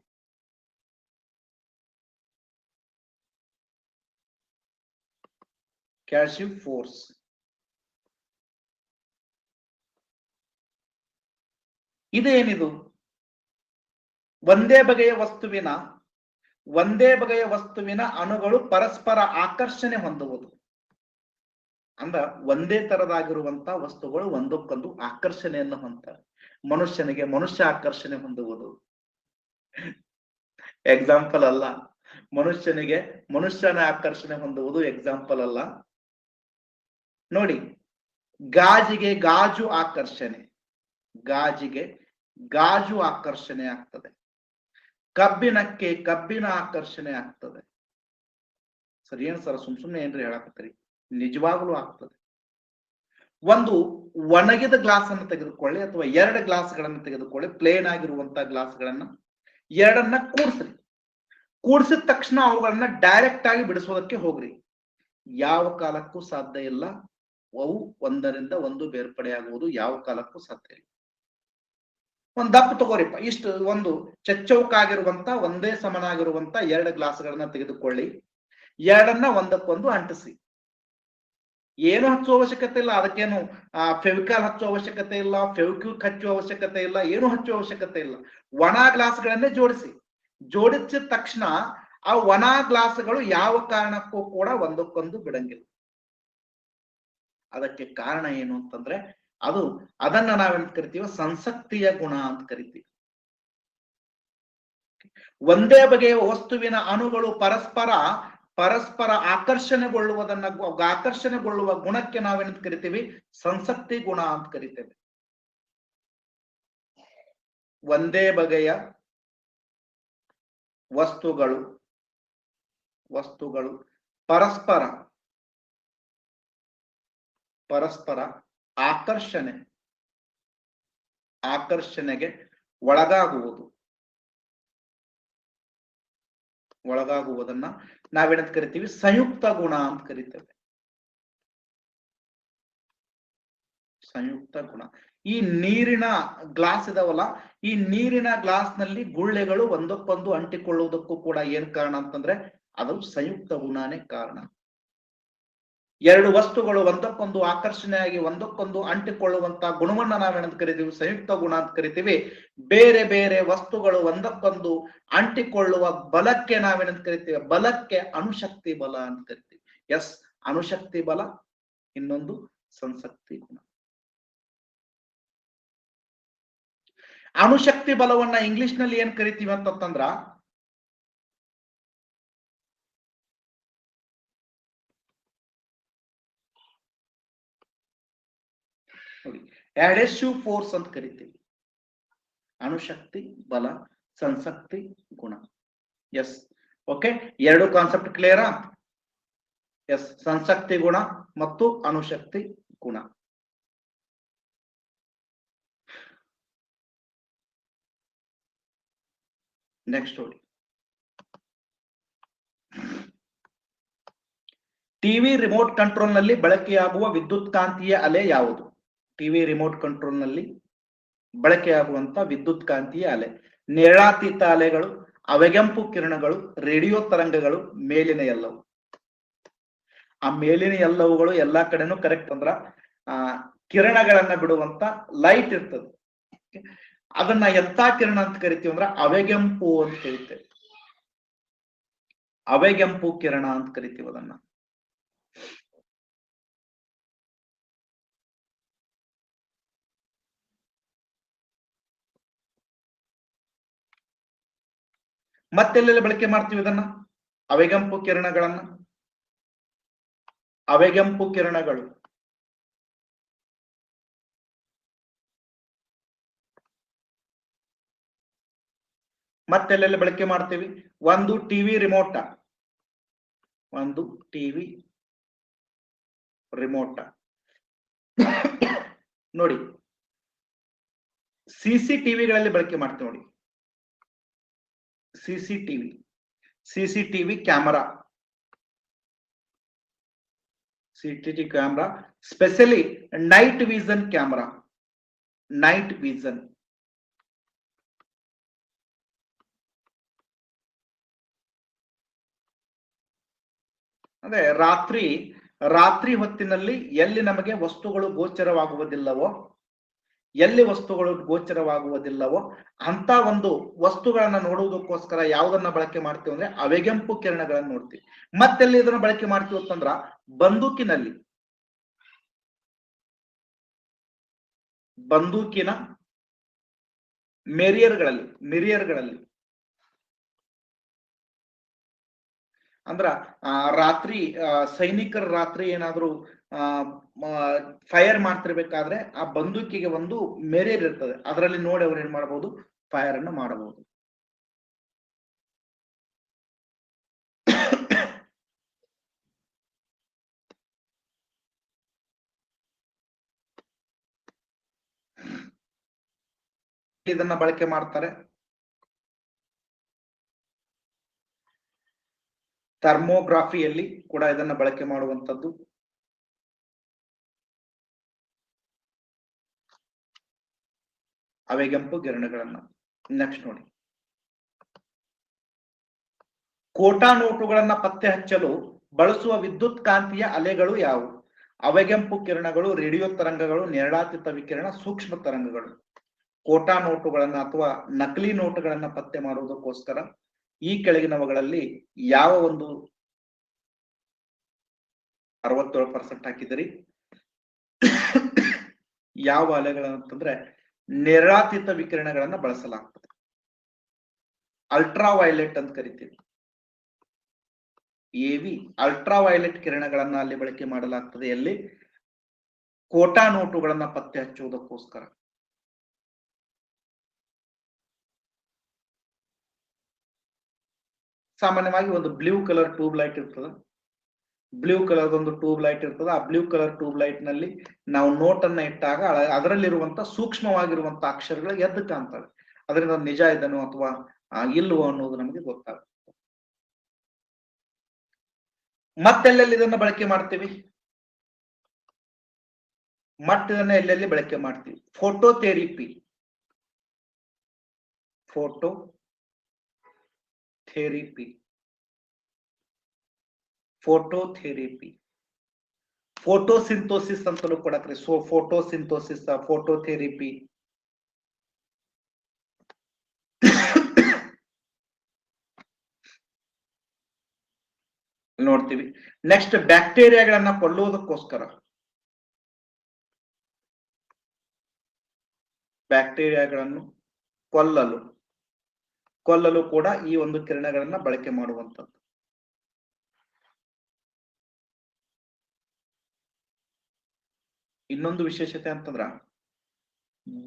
ಕ್ಯಾಸಿವ್ ಫೋರ್ಸ್. ಇದೇನಿದು? ಒಂದೇ ಬಗೆಯ ವಸ್ತುವಿನ ಅಣುಗಳು ಪರಸ್ಪರ ಆಕರ್ಷಣೆ ಹೊಂದುವುದು. ಅಂದ್ರ ಒಂದೇ ತರದಾಗಿರುವಂತ ವಸ್ತುಗಳು ಒಂದಕ್ಕೊಂದು ಆಕರ್ಷಣೆಯನ್ನು ಹೊಂದ್ತಾರೆ. ಮನುಷ್ಯನಿಗೆ ಮನುಷ್ಯ ಆಕರ್ಷಣೆ ಹೊಂದುವುದು ಎಕ್ಸಾಂಪಲ್ ಅಲ್ಲ. ಮನುಷ್ಯನಿಗೆ ಮನುಷ್ಯನ ಆಕರ್ಷಣೆ ಹೊಂದುವುದು ಎಕ್ಸಾಂಪಲ್ ಅಲ್ಲ. ನೋಡಿ, ಗಾಜಿಗೆ ಗಾಜು ಆಕರ್ಷಣೆ ಆಗ್ತದೆ. ಕಬ್ಬಿಣಕ್ಕೆ ಕಬ್ಬಿನ ಆಕರ್ಷಣೆ ಆಗ್ತದೆ. ಸರಿ ಏನ್ ಸರ್ ಸುಮ್ನೆ ಏನ್ರಿ ಹೇಳಾಕತ್ತೀರಿ? ನಿಜವಾಗ್ಲೂ ಆಗ್ತದೆ. ಒಂದು ಒಣಗಿದ ಗ್ಲಾಸ್ ಅನ್ನು ತೆಗೆದುಕೊಳ್ಳಿ ಅಥವಾ 2 ಗ್ಲಾಸ್ಗಳನ್ನು ತೆಗೆದುಕೊಳ್ಳಿ, ಪ್ಲೇನ್ ಆಗಿರುವಂತಹ ಗ್ಲಾಸ್ಗಳನ್ನ ಎರಡನ್ನ ಕೂಡಿಸಿದ ತಕ್ಷಣ ಅವುಗಳನ್ನ ಡೈರೆಕ್ಟ್ ಆಗಿ ಬಿಡಿಸೋದಕ್ಕೆ ಹೋಗ್ರಿ. ಯಾವ ಕಾಲಕ್ಕೂ ಸಾಧ್ಯ ಇಲ್ಲ. ಅವು ಒಂದರಿಂದ ಒಂದು ಬೇರ್ಪಡೆಯಾಗುವುದು ಯಾವ ಕಾಲಕ್ಕೂ ಸಾಧ್ಯ ಇಲ್ಲ. ಒಂದ್ ದಪ್ಪ ತಗೋರಿಪ್ಪ, ಇಷ್ಟು ಒಂದು ಚಚ್ಚೌಕಾಗಿರುವಂತ ಒಂದೇ ಸಮನಾಗಿರುವಂತ 2 ಗ್ಲಾಸ್ಗಳನ್ನ ತೆಗೆದುಕೊಳ್ಳಿ, ಎರಡನ್ನ ಒಂದಕ್ಕೊಂದು ಅಂಟಿಸಿ. ಏನು ಹಚ್ಚುವ ಅವಶ್ಯಕತೆ ಇಲ್ಲ, ಅದಕ್ಕೇನು ಫೆವಿಕಾಲ್ ಹಚ್ಚುವ ಅವಶ್ಯಕತೆ ಇಲ್ಲ, ಫೆವಿಕ್ವಿಕ್ ಹಚ್ಚುವ ಅವಶ್ಯಕತೆ ಇಲ್ಲ, ಏನು ಹಚ್ಚುವ ಅವಶ್ಯಕತೆ ಇಲ್ಲ. ಒಣ ಗ್ಲಾಸ್ಗಳನ್ನೇ ಜೋಡಿಸಿದ ತಕ್ಷಣ ಆ ಒಣ ಗ್ಲಾಸ್ಗಳು ಯಾವ ಕಾರಣಕ್ಕೂ ಕೂಡ ಒಂದಕ್ಕೊಂದು ಬಿಡಂಗಿಲ್ಲ. ಅದಕ್ಕೆ ಕಾರಣ ಏನು ಅಂತಂದ್ರೆ ಅದನ್ನ ನಾವೇನ್ ಕರಿತೀವಿ? ಸಂಸಕ್ತಿಯ ಗುಣ ಅಂತ ಕರಿತೀವಿ. ಒಂದೇ ಬಗೆಯ ವಸ್ತುವಿನ ಅಣುಗಳು ಪರಸ್ಪರ ಆಕರ್ಷಣೆಗೊಳ್ಳುವ ಗುಣಕ್ಕೆ ನಾವೇನಂತ ಕರಿತೀವಿ? ಸಂಸಕ್ತಿ ಗುಣ ಅಂತ ಕರಿತೇವೆ. ಒಂದೇ ಬಗೆಯ ವಸ್ತುಗಳು ಪರಸ್ಪರ ಆಕರ್ಷಣೆಗೆ ಒಳಗಾಗುವುದನ್ನ ನಾವೇನಂತ ಕರಿತೀವಿ? ಸಂಯುಕ್ತ ಗುಣ ಅಂತ ಕರಿತೇವೆ. ಸಂಯುಕ್ತ ಗುಣ. ಈ ನೀರಿನ ಗ್ಲಾಸ್ ಇದಾವಲ್ಲ, ಈ ನೀರಿನ ಗ್ಲಾಸ್ ನಲ್ಲಿ ಗುಳ್ಳೆಗಳು ಒಂದಕ್ಕೊಂದು ಅಂಟಿಕೊಳ್ಳುವುದಕ್ಕೂ ಕೂಡ ಏನ್ ಕಾರಣ ಅಂತಂದ್ರೆ ಅದು ಸಂಯುಕ್ತ ಗುಣನೇ ಕಾರಣ. 2 ವಸ್ತುಗಳು ಒಂದಕ್ಕೊಂದು ಆಕರ್ಷಣೆಯಾಗಿ ಒಂದಕ್ಕೊಂದು ಅಂಟಿಕೊಳ್ಳುವಂತ ಗುಣವನ್ನ ನಾವೇನಂತ ಕರಿತೀವಿ? ಸಂಯುಕ್ತ ಗುಣ ಅಂತ ಕರಿತೀವಿ. ಬೇರೆ ಬೇರೆ ವಸ್ತುಗಳು ಒಂದಕ್ಕೊಂದು ಅಂಟಿಕೊಳ್ಳುವ ಬಲಕ್ಕೆ ನಾವೇನಂತ ಕರಿತೀವಿ? ಬಲಕ್ಕೆ ಅಣುಶಕ್ತಿ ಬಲ ಅಂತ ಕರಿತೀವಿ. ಎಸ್, ಅಣುಶಕ್ತಿ ಬಲ, ಇನ್ನೊಂದು ಸಂಸಕ್ತಿ ಗುಣ. ಅಣುಶಕ್ತಿ ಬಲವನ್ನ ಇಂಗ್ಲಿಷ್ ನಲ್ಲಿ ಏನ್ ಕರಿತೀವಿ ಅಂತಂದ್ರ ನೋಡಿ, ಅಡ್ಹೆಸಿವ್ ಫೋರ್ಸ್ ಅಂತ ಕರಿತೀವಿ. ಅಣುಶಕ್ತಿ ಬಲ, ಸಂಸಕ್ತಿ ಗುಣ. ಎಸ್, ಓಕೆ, 2 ಕಾನ್ಸೆಪ್ಟ್ ಕ್ಲಿಯರಾ? ಎಸ್, ಸಂಸಕ್ತಿ ಗುಣ ಮತ್ತು ಅಣುಶಕ್ತಿ ಗುಣ. ನೆಕ್ಸ್ಟ್ ನೋಡಿ, ಟಿವಿ ರಿಮೋಟ್ ಕಂಟ್ರೋಲ್ ನಲ್ಲಿ ಬಳಕೆಯಾಗುವ ವಿದ್ಯುತ್ ಕಾಂತೀಯ ಅಲೆ ಯಾವುದು? ಟಿವಿ ರಿಮೋಟ್ ಕಂಟ್ರೋಲ್ ನಲ್ಲಿ ಬಳಕೆಯಾಗುವಂತ ವಿದ್ಯುತ್ ಕಾಂತೀಯ ಅಲೆ. ನೇರಳಾತೀತ ಅಲೆಗಳು, ಅವಗೆಂಪು ಕಿರಣಗಳು, ರೇಡಿಯೋ ತರಂಗಗಳು, ಮೇಲಿನ ಎಲ್ಲವು. ಆ ಮೇಲಿನ ಎಲ್ಲವುಗಳು ಎಲ್ಲಾ ಕಡೆನೂ ಕರೆಕ್ಟ್ ಅಂದ್ರ ಕಿರಣಗಳನ್ನ ಬಿಡುವಂತ ಲೈಟ್ ಇರ್ತದೆ. ಅದನ್ನ ಎಂತ ಕಿರಣ ಅಂತ ಕರಿತೀವಿ ಅಂದ್ರ ಅವಗೆಂಪು ಅಂತ ಕರಿತೇವೆ. ಅವಗೆಂಪು ಕಿರಣ ಅಂತ ಕರಿತೀವಿ ಅದನ್ನ. ಮತ್ತೆಲ್ಲೆಲ್ಲ ಬಳಕೆ ಮಾಡ್ತೀವಿ ಇದನ್ನ? ಅವಗೆಂಪು ಕಿರಣಗಳು ಮತ್ತೆಲ್ಲೆಲ್ಲ ಬಳಕೆ ಮಾಡ್ತೀವಿ? ಒಂದು ಟಿವಿ ರಿಮೋಟ ನೋಡಿ, CCTVಗಳಲ್ಲಿ ಬಳಕೆ ಮಾಡ್ತೀವಿ ನೋಡಿ. CCTV camera, specially night vision camera. ಅಂದ್ರೆ ರಾತ್ರಿ ರಾತ್ರಿ ಹೊತ್ತಿನಲ್ಲಿ ಎಲ್ಲಿ ನಮಗೆ ವಸ್ತುಗಳು ಗೋಚರವಾಗುವುದಿಲ್ಲವೋ, ಎಲ್ಲಿ ವಸ್ತುಗಳು ಗೋಚರವಾಗುವುದಿಲ್ಲವೋ ಅಂತ ಒಂದು ವಸ್ತುಗಳನ್ನ ನೋಡುವುದಕ್ಕೋಸ್ಕರ ಯಾವುದನ್ನ ಬಳಕೆ ಮಾಡ್ತೀವಿ ಅಂದ್ರೆ ಅವೆಗೆಂಪು ಕಿರಣಗಳನ್ನ ನೋಡ್ತೀವಿ. ಮತ್ತೆಲ್ಲಿ ಇದನ್ನ ಬಳಕೆ ಮಾಡ್ತೀವಿ ಅಂತಂದ್ರ ಬಂದೂಕಿನ ಮಿರಿಯರ್ಗಳಲ್ಲಿ ಅಂದ್ರ ರಾತ್ರಿ ಸೈನಿಕರ ರಾತ್ರಿ ಏನಾದ್ರು ಫೈರ್ ಮಾಡ್ತಿರ್ಬೇಕಾದ್ರೆ ಆ ಬಂದೂಕಿಗೆ ಒಂದು ಮೆರಿಯರ್ ಇರ್ತದೆ, ಅದರಲ್ಲಿ ನೋಡಿ ಅವ್ರು ಏನ್ ಮಾಡಬಹುದು, ಫೈರ್ ಅನ್ನು ಮಾಡಬಹುದು. ಇದನ್ನ ಬಳಕೆ ಮಾಡ್ತಾರೆ. ಥರ್ಮೋಗ್ರಾಫಿಯಲ್ಲಿ ಕೂಡ ಇದನ್ನ ಬಳಕೆ ಮಾಡುವಂತದ್ದು. ಅವೆಗೆಂಪು ಕಿರಣಗಳನ್ನ. ನೆಕ್ಸ್ಟ್ ನೋಡಿ, ಕೋಟಾ ನೋಟುಗಳನ್ನ ಪತ್ತೆ ಹಚ್ಚಲು ಬಳಸುವ ವಿದ್ಯುತ್ ಕಾಂತೀಯ ಅಲೆಗಳು ಯಾವುವು? ಅವೆಗೆಂಪು ಕಿರಣಗಳು, ರೇಡಿಯೋ ತರಂಗಗಳು, ನೇರಳಾತೀತ ವಿಕಿರಣ, ಸೂಕ್ಷ್ಮ ತರಂಗಗಳು. ಕೋಟಾ ನೋಟುಗಳನ್ನ ಅಥವಾ ನಕಲಿ ನೋಟುಗಳನ್ನ ಪತ್ತೆ ಮಾಡುವುದಕ್ಕೋಸ್ಕರ ಈ ಕೆಳಗಿನವುಗಳಲ್ಲಿ ಯಾವ ಒಂದು 67% ಹಾಕಿದಿರಿ. ಯಾವ ಅಲೆಗಳಂತಂದ್ರೆ ನೇರಳಾತೀತ ವಿಕಿರಣಗಳನ್ನ ಬಳಸಲಾಗ್ತದೆ. ಅಲ್ಟ್ರಾ ವೈಲೆಟ್ ಅಂತ ಕರಿತೀವಿ. ಎವಿ ಅಲ್ಟ್ರಾ ವೈಲೆಟ್ ಕಿರಣಗಳನ್ನ ಅಲ್ಲಿ ಬಳಕೆ ಮಾಡಲಾಗ್ತದೆ. ಎಲ್ಲಿ? ಕೋಟಾ ನೋಟುಗಳನ್ನ ಪತ್ತೆ ಹಚ್ಚುವುದಕ್ಕೋಸ್ಕರ. ಸಾಮಾನ್ಯವಾಗಿ ಒಂದು ಬ್ಲೂ ಕಲರ್ ಟ್ಯೂಬ್ ಲೈಟ್ ಇರ್ತದೆ. ಬ್ಲೂ ಕಲರ್ ಒಂದು ಟ್ಯೂಬ್ ಲೈಟ್ ಇರ್ತದೆ. ಆ ಬ್ಲೂ ಕಲರ್ ಟ್ಯೂಬ್ ಲೈಟ್ ನಲ್ಲಿ ನಾವು ನೋಟ್ ಅನ್ನ ಇಟ್ಟಾಗ ಅದರಲ್ಲಿರುವಂತ ಸೂಕ್ಷ್ಮವಾಗಿರುವಂತ ಅಕ್ಷರಗಳು ಎದ್ದು ಕಾಣ್ತವೆ. ಅದರಿಂದ ನಿಜ ಇದನ್ನು ಅಥವಾ ಇಲ್ಲವೋ ಅನ್ನೋದು ನಮಗೆ ಗೊತ್ತಾಗುತ್ತೆ. ಮತ್ತೆಲ್ಲೆಲ್ಲಿ ಇದನ್ನ ಬಳಕೆ ಮಾಡ್ತೀವಿ? ಇದನ್ನ ಎಲ್ಲೆಲ್ಲಿ ಬಳಕೆ ಮಾಡ್ತೀವಿ? ಫೋಟೋಥೆರಪಿ ಫೋಟೋಸಿಂಥೋಸಿಸ್ ಅಂತಲೂ ಕೂಡ ಫೋಟೋಸಿಂಥೋಸಿಸ್, ಫೋಟೋಥೆರಪಿ. ನೋಡ್ತೀವಿ. ನೆಕ್ಸ್ಟ್ ಬ್ಯಾಕ್ಟೀರಿಯಾಗಳನ್ನ ಕೊಲ್ಲುವುದಕ್ಕೋಸ್ಕರ, ಬ್ಯಾಕ್ಟೀರಿಯಾಗಳನ್ನು ಕೊಲ್ಲಲು ಕೂಡ ಈ ಒಂದು ಕಿರಣಗಳನ್ನ ಬಳಕೆ ಮಾಡುವಂಥದ್ದು. ಇನ್ನೊಂದು ವಿಶೇಷತೆ ಅಂತಂದ್ರ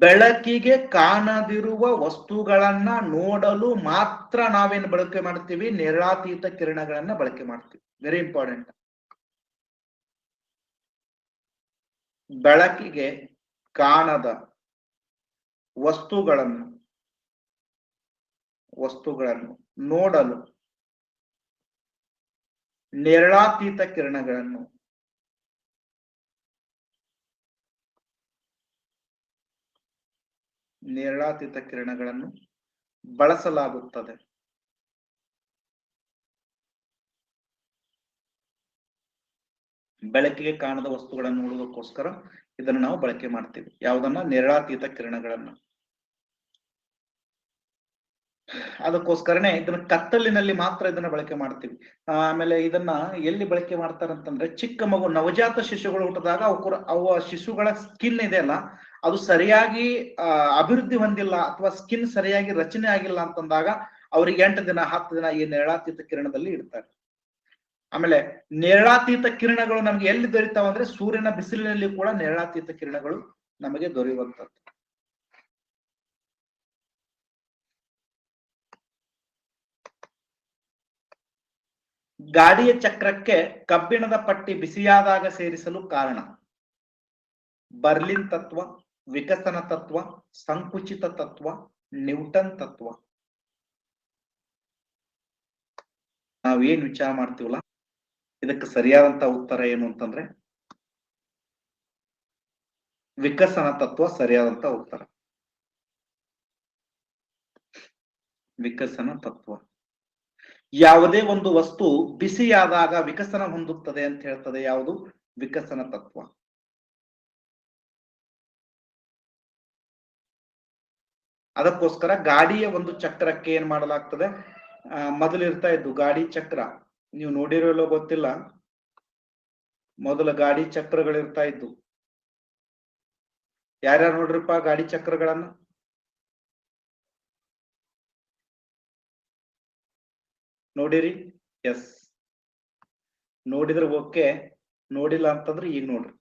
ಬೆಳಕಿಗೆ ಕಾಣದಿರುವ ವಸ್ತುಗಳನ್ನ ನೋಡಲು ಮಾತ್ರ ನಾವೇನು ಬಳಕೆ ಮಾಡ್ತೀವಿ? ನೇರಳಾತೀತ ಕಿರಣಗಳನ್ನ ಬಳಕೆ ಮಾಡ್ತೀವಿ. Very important. ಬೆಳಕಿಗೆ ಕಾಣದ ವಸ್ತುಗಳನ್ನು ನೋಡಲು ನೇರಳಾತೀತ ಕಿರಣಗಳನ್ನು ಬಳಸಲಾಗುತ್ತದೆ. ಬೆಳಕಿಗೆ ಕಾಣದ ವಸ್ತುಗಳನ್ನು ನೋಡುವುದಕ್ಕೋಸ್ಕರ ಇದನ್ನು ನಾವು ಬಳಕೆ ಮಾಡ್ತೀವಿ. ಯಾವುದನ್ನ? ನೇರಳಾತೀತ ಕಿರಣಗಳನ್ನ. ಅದಕ್ಕೋಸ್ಕರನೇ ಇದನ್ನ ಕತ್ತಲಿನಲ್ಲಿ ಮಾತ್ರ ಇದನ್ನ ಬಳಕೆ ಮಾಡ್ತೀವಿ. ಆಮೇಲೆ ಇದನ್ನ ಎಲ್ಲಿ ಬಳಕೆ ಮಾಡ್ತಾರಂತಂದ್ರೆ ಚಿಕ್ಕ ಮಗು ನವಜಾತ ಶಿಶುಗಳು ಹುಟ್ಟಿದಾಗ ಅವ ಶಿಶುಗಳ ಸ್ಕಿನ್ ಇದೆ ಅಲ್ಲ, ಅದು ಸರಿಯಾಗಿ ಅಭಿವೃದ್ಧಿ ಹೊಂದಿಲ್ಲ ಅಥವಾ ಸ್ಕಿನ್ ಸರಿಯಾಗಿ ರಚನೆ ಆಗಿಲ್ಲ ಅಂತಂದಾಗ ಅವ್ರಿಗೆ 8 ದಿನ 10 ದಿನ ಈ ನೇರಳಾತೀತ ಕಿರಣದಲ್ಲಿ ಇಡ್ತಾರೆ. ಆಮೇಲೆ ನೇರಳಾತೀತ ಕಿರಣಗಳು ನಮ್ಗೆ ಎಲ್ಲಿ ದೊರೀತಾವ ಅಂದ್ರೆ ಸೂರ್ಯನ ಬಿಸಿಲಿನಲ್ಲಿ ಕೂಡ ನೇರಳಾತೀತ ಕಿರಣಗಳು ನಮಗೆ ದೊರೆಯುವಂಥದ್ದು. ಗಾಡಿಯ ಚಕ್ರಕ್ಕೆ ಕಬ್ಬಿಣದ ಪಟ್ಟಿ ಬಿಸಿಯಾದಾಗ ಸೇರಿಸಲು ಕಾರಣ? ಬರ್ಲಿನ್ ತತ್ವ, ವಿಕಸನ ತತ್ವ, ಸಂಕುಚಿತ ತತ್ವ, ನ್ಯೂಟನ್ ತತ್ವ. ನಾವೇನ್ ವಿಚಾರ ಮಾಡ್ತೀವಲ್ಲ ಇದಕ್ಕೆ ಸರಿಯಾದಂತ ಉತ್ತರ ಏನು ಅಂತಂದ್ರೆ ವಿಕಸನ ತತ್ವ ಸರಿಯಾದಂತ ಉತ್ತರ. ವಿಕಸನ ತತ್ವ. ಯಾವುದೇ ಒಂದು ವಸ್ತು ಬಿಸಿಯಾದಾಗ ವಿಕಸನ ಹೊಂದುತ್ತದೆ ಅಂತ ಹೇಳ್ತದೆ. ಯಾವುದು? ವಿಕಸನ ತತ್ವ. ಅದಕ್ಕೋಸ್ಕರ ಗಾಡಿಯ ಒಂದು ಚಕ್ರಕ್ಕೆ ಏನ್ ಮಾಡಲಾಗ್ತದೆ, ಮೊದಲು ಇರ್ತಾ ಇದ್ದು ಗಾಡಿ ಚಕ್ರ, ನೀವು ನೋಡಿರೋ ಗೊತ್ತಿಲ್ಲ, ಮೊದಲ ಗಾಡಿ ಚಕ್ರಗಳಿರ್ತಾ ಇದ್ದು. ಯಾರ್ಯಾರು ನೋಡ್ರಿಪ್ಪ ಗಾಡಿ ಚಕ್ರಗಳನ್ನ? ನೋಡಿರಿ? ಎಸ್, ನೋಡಿದ್ರೆ ಓಕೆ, ನೋಡಿಲ್ಲ ಅಂತಂದ್ರೆ ಈಗ ನೋಡ್ರಿ.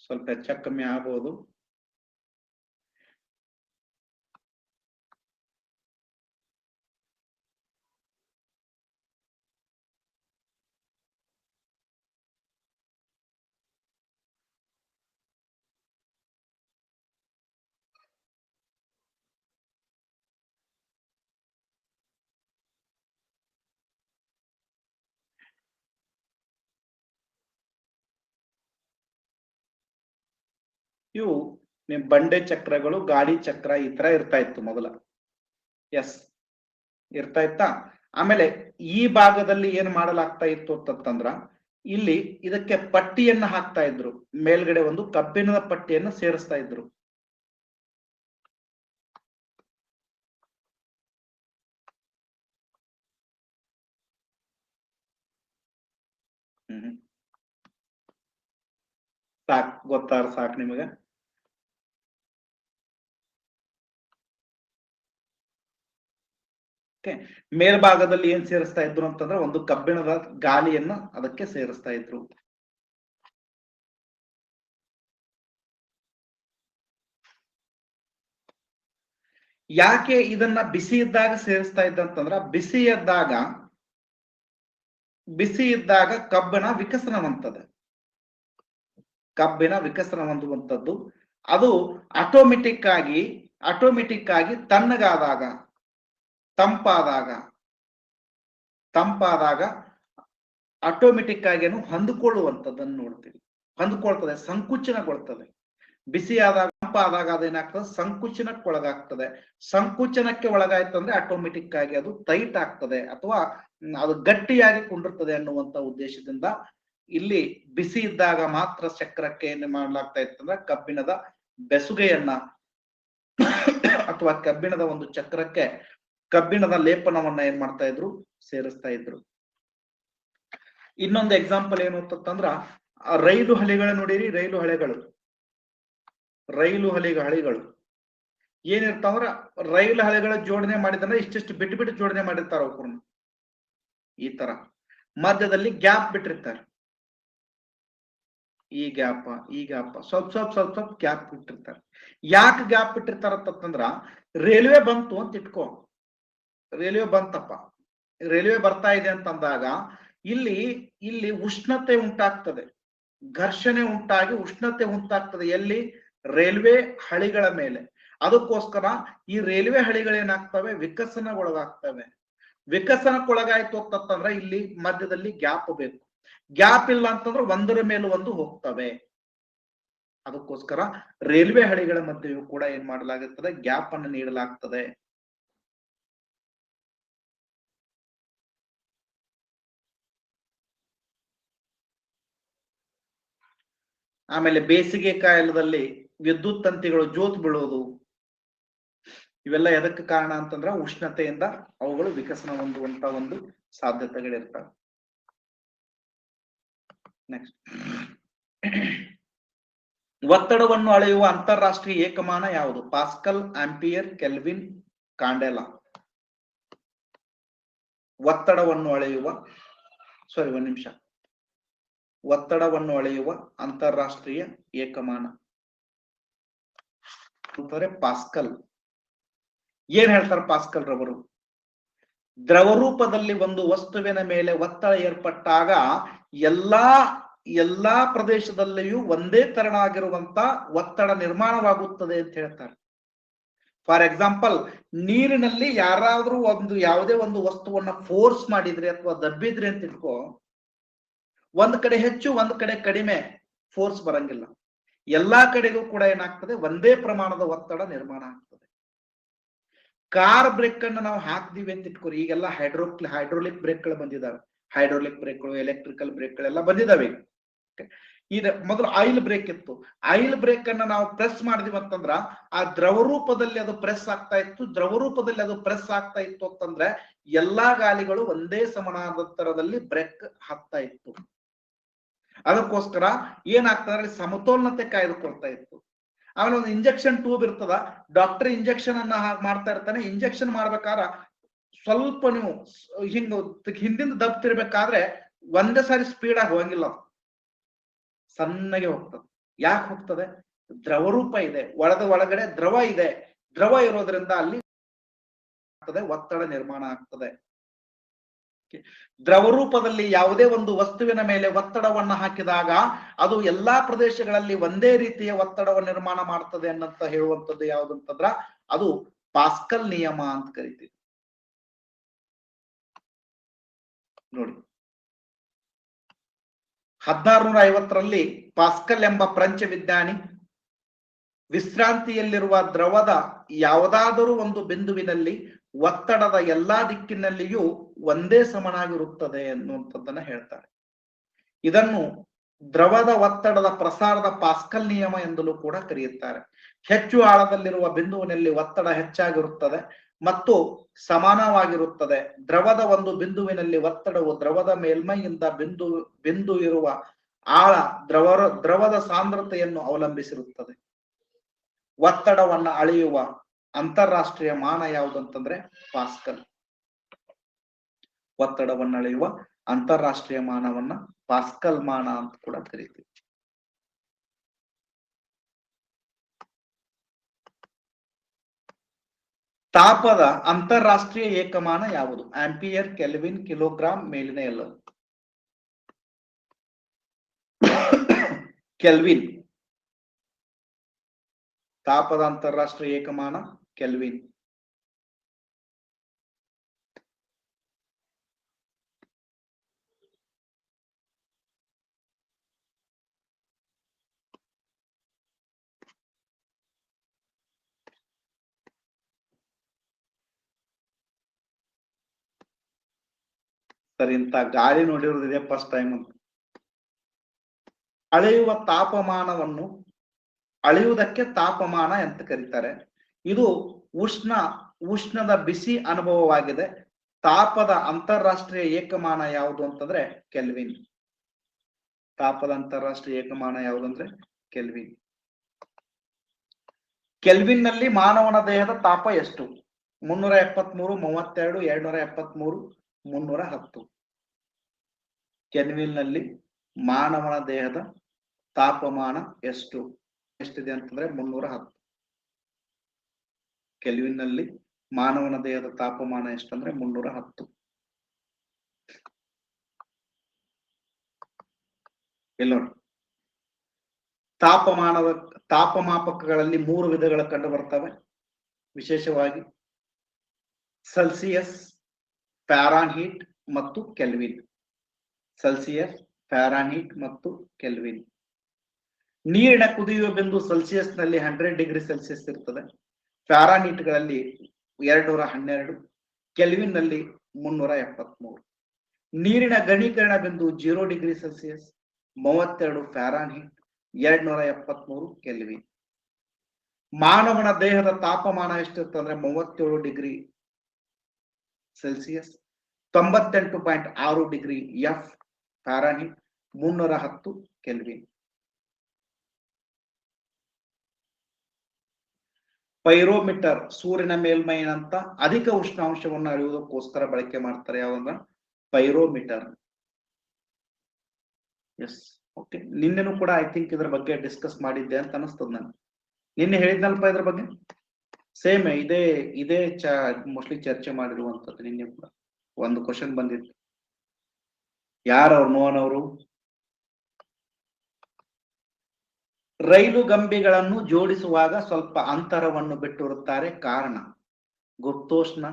ಸ್ವಲ್ಪ ಹೆಚ್ಚ ಕಮ್ಮಿ ಆಗ್ಬೋದು. ಇವು ನಿಮ್ ಬಂಡೆ ಚಕ್ರಗಳು, ಗಾಡಿ ಚಕ್ರ ಈ ತರ ಇರ್ತಾ ಇತ್ತು ಮೊದಲ. ಎಸ್, ಇರ್ತಾ ಇತ್ತಾ? ಆಮೇಲೆ ಈ ಭಾಗದಲ್ಲಿ ಏನ್ ಮಾಡಲಾಗ್ತಾ ಇತ್ತು ಅಂತಂದ್ರ, ಇಲ್ಲಿ ಇದಕ್ಕೆ ಪಟ್ಟಿಯನ್ನ ಹಾಕ್ತಾ ಇದ್ರು, ಮೇಲ್ಗಡೆ ಒಂದು ಕಬ್ಬಿಣದ ಪಟ್ಟಿಯನ್ನು ಸೇರಿಸ್ತಾ ಇದ್ರು. ಸಾಕ್, ಗೊತ್ತಾರ ಸಾಕ್ ನಿಮಗ? ಮೇಲ್ಭಾಗದಲ್ಲಿ ಏನ್ ಸೇರಿಸ್ತಾ ಇದ್ರು ಅಂತಂದ್ರೆ ಒಂದು ಕಬ್ಬಿಣದ ಗಾಲಿಯನ್ನ ಅದಕ್ಕೆ ಸೇರಿಸ್ತಾ ಇದ್ರು. ಯಾಕೆ ಇದನ್ನ ಬಿಸಿ ಇದ್ದಾಗ ಸೇರಿಸ್ತಾ ಇದ್ದಂತಂದ್ರ, ಬಿಸಿ ಇದ್ದಾಗ ಕಬ್ಬಿಣ ವಿಕಸನ ಹೊಂದದೆ. ಕಬ್ಬಿಣ ವಿಕಸನ ಹೊಂದುವಂಥದ್ದು ಅದು ಆಟೋಮೆಟಿಕ್ ಆಗಿ ತಣ್ಣಗಾದಾಗ, ತಂಪಾದಾಗ ಆಟೋಮೆಟಿಕ್ ಆಗಿ ಹೊಂದಿಕೊಳ್ಳುವಂಥದ್ದನ್ನು ನೋಡ್ತೀವಿ. ಹೊಂದ್ಕೊಳ್ತದೆ, ಸಂಕುಚನಗೊಳ್ತದೆ. ಬಿಸಿಯಾದಾಗ, ತಂಪಾದಾಗ ಅದೇನಾಗ್ತದೆ, ಸಂಕುಚನಕ್ಕೊಳಗಾಗ್ತದೆ. ಸಂಕುಚನಕ್ಕೆ ಒಳಗಾಯ್ತು ಅಂದ್ರೆ ಆಟೋಮೆಟಿಕ್ ಆಗಿ ಅದು ಟೈಟ್ ಆಗ್ತದೆ ಅಥವಾ ಅದು ಗಟ್ಟಿಯಾಗಿ ಕುಂಡಿರ್ತದೆ ಅನ್ನುವಂತ ಉದ್ದೇಶದಿಂದ ಇಲ್ಲಿ ಬಿಸಿ ಇದ್ದಾಗ ಮಾತ್ರ ಚಕ್ರಕ್ಕೆ ಏನ್ ಮಾಡ್ಲಾಗ್ತಾ ಇತ್ತಂದ್ರೆ ಕಬ್ಬಿಣದ ಬೆಸುಗೆಯನ್ನ ಅಥವಾ ಕಬ್ಬಿಣದ ಒಂದು ಚಕ್ರಕ್ಕೆ ಕಬ್ಬಿಣದ ಲೇಪನವನ್ನ ಏನ್ ಮಾಡ್ತಾ ಇದ್ರು, ಸೇರಿಸ್ತಾ ಇದ್ರು. ಇನ್ನೊಂದು ಎಕ್ಸಾಂಪಲ್ ಏನು ಅಂತಂದ್ರ, ರೈಲು ಹಳಿಗಳು ನೋಡಿರಿ. ರೈಲು ಹಳಿಗಳು ಏನಿರ್ತಾವ್ರ, ರೈಲು ಹಳಿಗಳ ಜೋಡಣೆ ಮಾಡಿದ್ರೆ ಇಷ್ಟಿಷ್ಟು ಬಿಟ್ಟು ಜೋಡಣೆ ಮಾಡಿರ್ತಾರ ಅವ್ರನ್ನ. ಈ ತರ ಮಧ್ಯದಲ್ಲಿ ಗ್ಯಾಪ್ ಬಿಟ್ಟಿರ್ತಾರೆ. ಈ ಗ್ಯಾಪ್ ಸ್ವಲ್ಪ ಗ್ಯಾಪ್ ಬಿಟ್ಟಿರ್ತಾರೆ. ಯಾಕೆ ಗ್ಯಾಪ್ ಬಿಟ್ಟಿರ್ತಾರ ಅಂತಂದ್ರ, ರೈಲ್ವೆ ಬಂತು ಅಂತ ಇಟ್ಕೋ, ರೈಲ್ವೆ ಬಂತಪ್ಪ, ರೈಲ್ವೆ ಬರ್ತಾ ಇದೆ ಅಂತಂದಾಗ ಇಲ್ಲಿ ಉಷ್ಣತೆ ಉಂಟಾಗ್ತದೆ, ಘರ್ಷಣೆ ಉಂಟಾಗಿ ಉಷ್ಣತೆ ಉಂಟಾಗ್ತದೆ. ಎಲ್ಲಿ? ರೈಲ್ವೆ ಹಳಿಗಳ ಮೇಲೆ. ಅದಕ್ಕೋಸ್ಕರ ಈ ರೈಲ್ವೆ ಹಳಿಗಳೇನಾಗ್ತವೆ, ವಿಕಸನಗೊಳಗಾಗ್ತವೆ. ವಿಕಸನಕ್ಕೊಳಗಾಯ್ತು ಅಂತಂದ್ರೆ ಇಲ್ಲಿ ಮಧ್ಯದಲ್ಲಿ ಗ್ಯಾಪ್ ಬೇಕು. ಗ್ಯಾಪ್ ಇಲ್ಲ ಅಂತಂದ್ರೆ ಒಂದರ ಮೇಲೆ ಒಂದು ಹೋಗ್ತವೆ. ಅದಕ್ಕೋಸ್ಕರ ರೈಲ್ವೆ ಹಳಿಗಳ ಮಧ್ಯೆಯೂ ಕೂಡ ಏನ್ ಮಾಡಲಾಗುತ್ತದೆ, ಗ್ಯಾಪ್ ಅನ್ನು ನೀಡಲಾಗ್ತದೆ. ಆಮೇಲೆ ಬೇಸಿಗೆ ಕಾಲದಲ್ಲಿ ವಿದ್ಯುತ್ ತಂತಿಗಳು ಜೋತ್ ಬೀಳೋದು, ಇವೆಲ್ಲ ಎದಕ್ಕೆ ಕಾರಣ ಅಂತಂದ್ರ ಉಷ್ಣತೆಯಿಂದ ಅವುಗಳು ವಿಕಸನ ಹೊಂದುವಂತ ಒಂದು ಸಾಧ್ಯತೆಗಳಿರ್ತವೆ. ನೆಕ್ಸ್ಟ್, ಒತ್ತಡವನ್ನು ಅಳೆಯುವ ಅಂತಾರಾಷ್ಟ್ರೀಯ ಏಕಮಾನ ಯಾವುದು? Pascal, ampere, kelvin, candela. ಒತ್ತಡವನ್ನು ಅಳೆಯುವ ಅಂತಾರಾಷ್ಟ್ರೀಯ ಏಕಮಾನ ಪಾಸ್ಕಲ್. ಏನ್ ಹೇಳ್ತಾರೆ ಪಾಸ್ಕಲ್ ರವರು? ದ್ರವ ರೂಪದಲ್ಲಿ ಒಂದು ವಸ್ತುವಿನ ಮೇಲೆ ಒತ್ತಡ ಏರ್ಪಟ್ಟಾಗ ಎಲ್ಲಾ ಪ್ರದೇಶದಲ್ಲಿಯೂ ಒಂದೇ ತರನಾಗಿರುವಂತ ಒತ್ತಡ ನಿರ್ಮಾಣವಾಗುತ್ತದೆ ಅಂತ ಹೇಳ್ತಾರೆ. ಫಾರ್ ಎಕ್ಸಾಂಪಲ್, ನೀರಿನಲ್ಲಿ ಯಾರಾದ್ರೂ ಯಾವುದೇ ಒಂದು ವಸ್ತುವನ್ನ ಫೋರ್ಸ್ ಮಾಡಿದ್ರೆ ಅಥವಾ ದಬ್ಬಿದ್ರೆ ಅಂತ ಇಟ್ಕೋ, ಒಂದ್ ಕಡೆ ಹೆಚ್ಚು ಒಂದ್ ಕಡೆ ಕಡಿಮೆ ಫೋರ್ಸ್ ಬರಂಗಿಲ್ಲ. ಎಲ್ಲಾ ಕಡೆಗೂ ಕೂಡ ಏನಾಗ್ತದೆ, ಒಂದೇ ಪ್ರಮಾಣದ ಒತ್ತಡ ನಿರ್ಮಾಣ ಆಗ್ತದೆ. ಕಾರ್ ಬ್ರೇಕ್ ಅನ್ನು ನಾವು ಹಾಕ್ದಿವಿ ಅಂತ ಇಟ್ಕೋರಿ, ಈಗೆಲ್ಲ ಹೈಡ್ರೋಲಿಕ್ ಬ್ರೇಕ್ಗಳು ಬಂದಿದಾವೆ. ಹೈಡ್ರೋಲಿಕ್ ಬ್ರೇಕ್ಗಳು, ಎಲೆಕ್ಟ್ರಿಕಲ್ ಬ್ರೇಕ್ಗಳೆಲ್ಲ ಬಂದಿದಾವೆ. ಈಗ ಮೊದಲು ಆಯಿಲ್ ಬ್ರೇಕ್ ಇತ್ತು. ಆಯಿಲ್ ಬ್ರೇಕ್ ಅನ್ನ ನಾವು ಪ್ರೆಸ್ ಮಾಡಿದ್ವಿ ಅಂತಂದ್ರ ಆ ದ್ರವ ರೂಪದಲ್ಲಿ ಅದು ಪ್ರೆಸ್ ಆಗ್ತಾ ಇತ್ತು. ದ್ರವ ರೂಪದಲ್ಲಿ ಅದು ಪ್ರೆಸ್ ಆಗ್ತಾ ಇತ್ತು ಅಂತಂದ್ರೆ ಎಲ್ಲಾ ಗಾಲಿಗಳು ಒಂದೇ ಸಮಾನಾಂತರದಲ್ಲಿ ಬ್ರೇಕ್ ಹಾಕ್ತಾ ಇತ್ತು. ಅದಕ್ಕೋಸ್ಕರ ಏನಾಗ್ತದೆ, ಸಮತೋಲನತೆ ಕಾಯ್ದುಕೊಳ್ತಾ ಇತ್ತು. ಆಮೇಲೆ ಒಂದು ಇಂಜೆಕ್ಷನ್ ಟ್ಯೂಬ್ ಇರ್ತದ, ಡಾಕ್ಟರ್ ಇಂಜೆಕ್ಷನ್ ಅನ್ನ ಮಾಡ್ತಾ ಇರ್ತಾನೆ. ಇಂಜೆಕ್ಷನ್ ಮಾಡ್ಬೇಕಾದ್ರ ಸ್ವಲ್ಪ ನೀವು ಹಿಂದಿಂದ ದಬ್ತಿರ್ಬೇಕಾದ್ರೆ ಒಂದೇ ಸಾರಿ ಸ್ಪೀಡ್ ಆಗಿ ಹೋಗಂಗಿಲ್ಲ, ಸಣ್ಣಗೆ ಹೋಗ್ತದೆ. ಯಾಕೆ ಹೋಗ್ತದೆ? ದ್ರವ ರೂಪ ಇದೆ, ಒಳಗಡೆ ದ್ರವ ಇದೆ. ದ್ರವ ಇರೋದ್ರಿಂದ ಅಲ್ಲಿ ಒತ್ತಡ ನಿರ್ಮಾಣ ಆಗ್ತದೆ. ದ್ರವ ರೂಪದಲ್ಲಿ ಯಾವುದೇ ಒಂದು ವಸ್ತುವಿನ ಮೇಲೆ ಒತ್ತಡವನ್ನ ಹಾಕಿದಾಗ ಅದು ಎಲ್ಲಾ ಪ್ರದೇಶಗಳಲ್ಲಿ ಒಂದೇ ರೀತಿಯ ಒತ್ತಡವನ್ನು ನಿರ್ಮಾಣ ಮಾಡ್ತದೆ ಅನ್ನಂತ ಹೇಳುವಂಥದ್ದು ಯಾವುದಂತಂದ್ರ ಅದು ಪಾಸ್ಕಲ್ ನಿಯಮ ಅಂತ ಕರಿತೀವಿ. ನೋಡಿ, 1650ರಲ್ಲಿ ಪಾಸ್ಕಲ್ ಎಂಬ ಫ್ರೆಂಚ್ ವಿಜ್ಞಾನಿ ವಿಶ್ರಾಂತಿಯಲ್ಲಿರುವ ದ್ರವದ ಯಾವುದಾದರೂ ಒಂದು ಬಿಂದುವಿನಲ್ಲಿ ಒತ್ತಡದ ಎಲ್ಲಾ ದಿಕ್ಕಿನಲ್ಲಿಯೂ ಒಂದೇ ಸಮನಾಗಿರುತ್ತದೆ ಎನ್ನುವಂಥದ್ದನ್ನ ಹೇಳ್ತಾರೆ. ಇದನ್ನು ದ್ರವದ ಒತ್ತಡದ ಪ್ರಸಾರದ ಪಾಸ್ಕಲ್ ನಿಯಮ ಎಂದಲೂ ಕೂಡ ಕರೆಯುತ್ತಾರೆ. ಹೆಚ್ಚು ಆಳದಲ್ಲಿರುವ ಬಿಂದುವಿನಲ್ಲಿ ಒತ್ತಡ ಹೆಚ್ಚಾಗಿರುತ್ತದೆ ಮತ್ತು ಸಮಾನವಾಗಿರುತ್ತದೆ. ದ್ರವದ ಒಂದು ಬಿಂದುವಿನಲ್ಲಿ ಒತ್ತಡವು ದ್ರವದ ಮೇಲ್ಮೈಯಿಂದ ಬಿಂದು ಇರುವ ಆಳ ದ್ರವದ ಸಾಂದ್ರತೆಯನ್ನು ಅವಲಂಬಿಸಿರುತ್ತದೆ. ಒತ್ತಡವನ್ನ ಅಳೆಯುವ ಅಂತಾರಾಷ್ಟ್ರೀಯ ಮಾನ ಯಾವುದಂತಂದ್ರೆ ಪಾಸ್ಕಲ್. ಒತ್ತಡವನ್ನ ಅಳೆಯುವ ಅಂತಾರಾಷ್ಟ್ರೀಯ ಮಾನವನ್ನ ಪಾಸ್ಕಲ್ ಮಾನ ಅಂತ ಕೂಡ ಕರೀತೀವಿ. ತಾಪದ ಅಂತಾರಾಷ್ಟ್ರೀಯ ಏಕಮಾನ ಯಾವುದು? ಆಂಪಿಯರ್, ಕೆಲ್ವಿನ್, ಕಿಲೋಗ್ರಾಂ, ಮೇಲಿನ ಎಲ್ಲವೂ. ಕೆಲ್ವಿನ್. ತಾಪದ ಅಂತಾರಾಷ್ಟ್ರೀಯ ಏಕಮಾನ ಕೆಲ್ವಿನ್. ಸರ್, ಇಂತ ಗಾಳಿ ನೋಡಿರೋದಿದೆ ಫಸ್ಟ್ ಟೈಮ್ ಅಂತ. ಅಳೆಯುವ ತಾಪಮಾನವನ್ನು ಅಳೆಯುವುದಕ್ಕೆ ತಾಪಮಾನ ಅಂತ ಕರೀತಾರೆ. ಇದು ಉಷ್ಣದ ಬಿಸಿ ಅನುಭವವಾಗಿದೆ. ತಾಪದ ಅಂತಾರಾಷ್ಟ್ರೀಯ ಏಕಮಾನ ಯಾವುದು ಅಂತಂದ್ರೆ ಕೆಲ್ವಿನ್. ತಾಪದ ಅಂತಾರಾಷ್ಟ್ರೀಯ ಏಕಮಾನ ಯಾವುದು ಅಂದ್ರೆ ಕೆಲ್ವಿನ್. ಕೆಲ್ವಿನ್ ನಲ್ಲಿ ಮಾನವನ ದೇಹದ ತಾಪ ಎಷ್ಟು? 373, 32, 273, 310. ಕೆಲ್ವಿನ್ ನಲ್ಲಿ ಮಾನವನ ದೇಹದ ತಾಪಮಾನ ಎಷ್ಟಿದೆ ಅಂತಂದ್ರೆ 310. ಕೆಲ್ವಿನ್ ನಲ್ಲಿ ಮಾನವನ ದೇಹದ ತಾಪಮಾನ ಎಷ್ಟಂದ್ರೆ 310. ಎಲ್ಲ ತಾಪಮಾಪಕಗಳಲ್ಲಿ 3 ವಿಧಗಳು ಕಂಡು ಬರ್ತವೆ. ವಿಶೇಷವಾಗಿ ಸೆಲ್ಸಿಯಸ್, ಫ್ಯಾರನ್ಹೀಟ್ ಮತ್ತು ಕೆಲ್ವಿನ್. ಸೆಲ್ಸಿಯಸ್, ಫ್ಯಾರನ್ಹೀಟ್ ಮತ್ತು ಕೆಲ್ವಿನ್. ನೀರಿನ ಕುದಿಯುವ ಬಿಂದು ಸೆಲ್ಸಿಯಸ್ ನಲ್ಲಿ 100 ಡಿಗ್ರಿ ಸೆಲ್ಸಿಯಸ್ ಇರ್ತದೆ. ಫ್ಯಾರನ್ಹೀಟ್ ಗಳಲ್ಲಿ 212, ಕೆಲ್ವಿನ್ ನಲ್ಲಿ 373. ನೀರಿನ ಘನೀಕರಣ ಬಿಂದು 0 ಡಿಗ್ರಿ ಸೆಲ್ಸಿಯಸ್, 32 ಫ್ಯಾರನ್ಹೀಟ್, 273 ಕೆಲ್ವಿನ್. ಮಾನವನ ದೇಹದ ತಾಪಮಾನ ಎಷ್ಟಿರ್ತಂದ್ರೆ 37 degree Celsius, 98.6 degree F Fahrenheit, 310 kelvin. Pyrometer ಸೂರ್ಯನ ಮೇಲ್ಮೈನಂತ ಅಧಿಕ ಉಷ್ಣಾಂಶವನ್ನು ಅಳೆಯುವುದಕ್ಕೋಸ್ಕರ ಬಳಕೆ ಮಾಡ್ತಾರೆ. ಯಾವಂದ್ರ ಪೈರೋಮೀಟರ್. S, okay. ನಿನ್ನೆನೂ ಕೂಡ ಐ ಥಿಂಕ್ ಇದ್ರ ಬಗ್ಗೆ ಡಿಸ್ಕಸ್ ಮಾಡಿದ್ದೆ ಅಂತ ಅನಿಸ್ತದ ನನಗೆ. ನಿನ್ನೆ ಹೇಳಿದ್ನಲ್ಪ ಇದ್ರ ಬಗ್ಗೆ. ಸೇಮ್ ಇದೇ ಮೋಸ್ಟ್ಲಿ ಚರ್ಚೆ ಮಾಡಿರುವಂತದ್ದು. ನಿನ್ನೆ ಕೂಡ ಒಂದು ಕ್ವಶನ್ ಬಂದಿತ್ತು. ಯಾರವ್ರು ನೋನವರು? ರೈಲು ಗಂಬಿಗಳನ್ನು ಜೋಡಿಸುವಾಗ ಸ್ವಲ್ಪ ಅಂತರವನ್ನು ಬಿಟ್ಟಿರುತ್ತಾರೆ. ಕಾರಣ ಗುಪ್ತೋಷ್ಣ,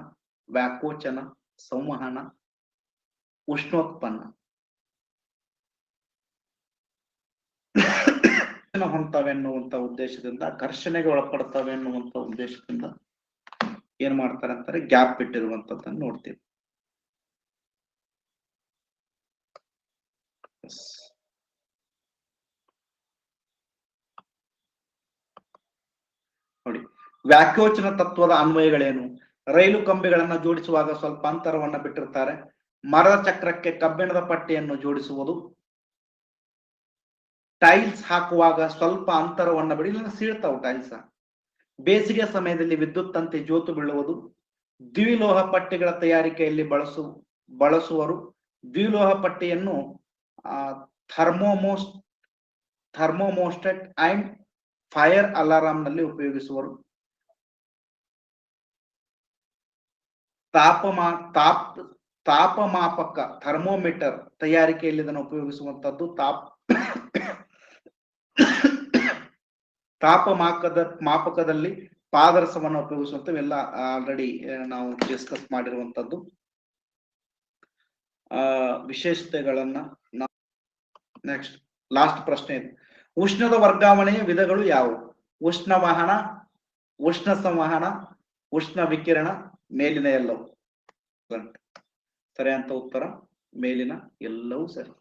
ವ್ಯಾಕೋಚನ, ಸಂವಹನ, ಉಷ್ಣೋತ್ಪನ್ನ. ಹೊಂದ್ತವೆ ಎನ್ನುವಂತ ಉದ್ದೇಶದಿಂದ, ಘರ್ಷಣೆಗೆ ಒಳಪಡ್ತವೆ ಎನ್ನುವಂತ ಉದ್ದೇಶದಿಂದ ಏನ್ ಮಾಡ್ತಾರೆ ಅಂತಾರೆ, ಗ್ಯಾಪ್ ಬಿಟ್ಟಿರುವಂತದ್ದನ್ನು ನೋಡ್ತೀವಿ. ನೋಡಿ, ವ್ಯಾಕೋಚನ ತತ್ವದ ಅನ್ವಯಗಳೇನು? ರೈಲು ಕಂಬಿಗಳನ್ನ ಜೋಡಿಸುವಾಗ ಸ್ವಲ್ಪ ಅಂತರವನ್ನ ಬಿಟ್ಟಿರ್ತಾರೆ. ಮರದ ಚಕ್ರಕ್ಕೆ ಕಬ್ಬಿಣದ ಪಟ್ಟಿಯನ್ನು ಜೋಡಿಸುವುದು, ಟೈಲ್ಸ್ ಹಾಕುವಾಗ ಸ್ವಲ್ಪ ಅಂತರವನ್ನ ಬಿಡಿ, ಸೀಳ್ತಾವು ಟೈಲ್ಸ್. ಬೇಸಿಗೆ ಸಮಯದಲ್ಲಿ ವಿದ್ಯುತ್ ತಂತಿ ಜೋತು ಬೀಳುವುದು, ದ್ವಿಲೋಹ ಪಟ್ಟಿಗಳ ತಯಾರಿಕೆಯಲ್ಲಿ ಬಳಸುವರು. ದ್ವಿಲೋಹ ಪಟ್ಟಿಯನ್ನು ಥರ್ಮೋಮೋಸ್ಟೆಟ್ ಅಂಡ್ ಫೈರ್ ಅಲಾರಾಮ್ ನಲ್ಲಿ ಉಪಯೋಗಿಸುವರು. ತಾಪಮಾಪಕ ಥರ್ಮೋಮೀಟರ್ ತಯಾರಿಕೆಯಲ್ಲಿ ಇದನ್ನು ಉಪಯೋಗಿಸುವಂತದ್ದು. ಮಾಪಕದಲ್ಲಿ ಪಾದರಸವನ್ನು ಉಪಯೋಗಿಸುವಂತವೆಲ್ಲ ಆಲ್ರೆಡಿ ನಾವು ಡಿಸ್ಕಸ್ ಮಾಡಿರುವಂತದ್ದು. ವಿಶೇಷತೆಗಳನ್ನ ನೆಕ್ಸ್ಟ್ ಲಾಸ್ಟ್ ಪ್ರಶ್ನೆ ಇದೆ. ಉಷ್ಣದ ವರ್ಗಾವಣೆಯ ವಿಧಗಳು ಯಾವುವು? ಉಷ್ಣವಹನ, ಉಷ್ಣ ಸಂವಹನ, ಉಷ್ಣ ವಿಕಿರಣ, ಮೇಲಿನ ಎಲ್ಲವೂ. ಸರಿ ಅಂತ ಉತ್ತರ ಮೇಲಿನ ಎಲ್ಲವೂ ಸರಿ.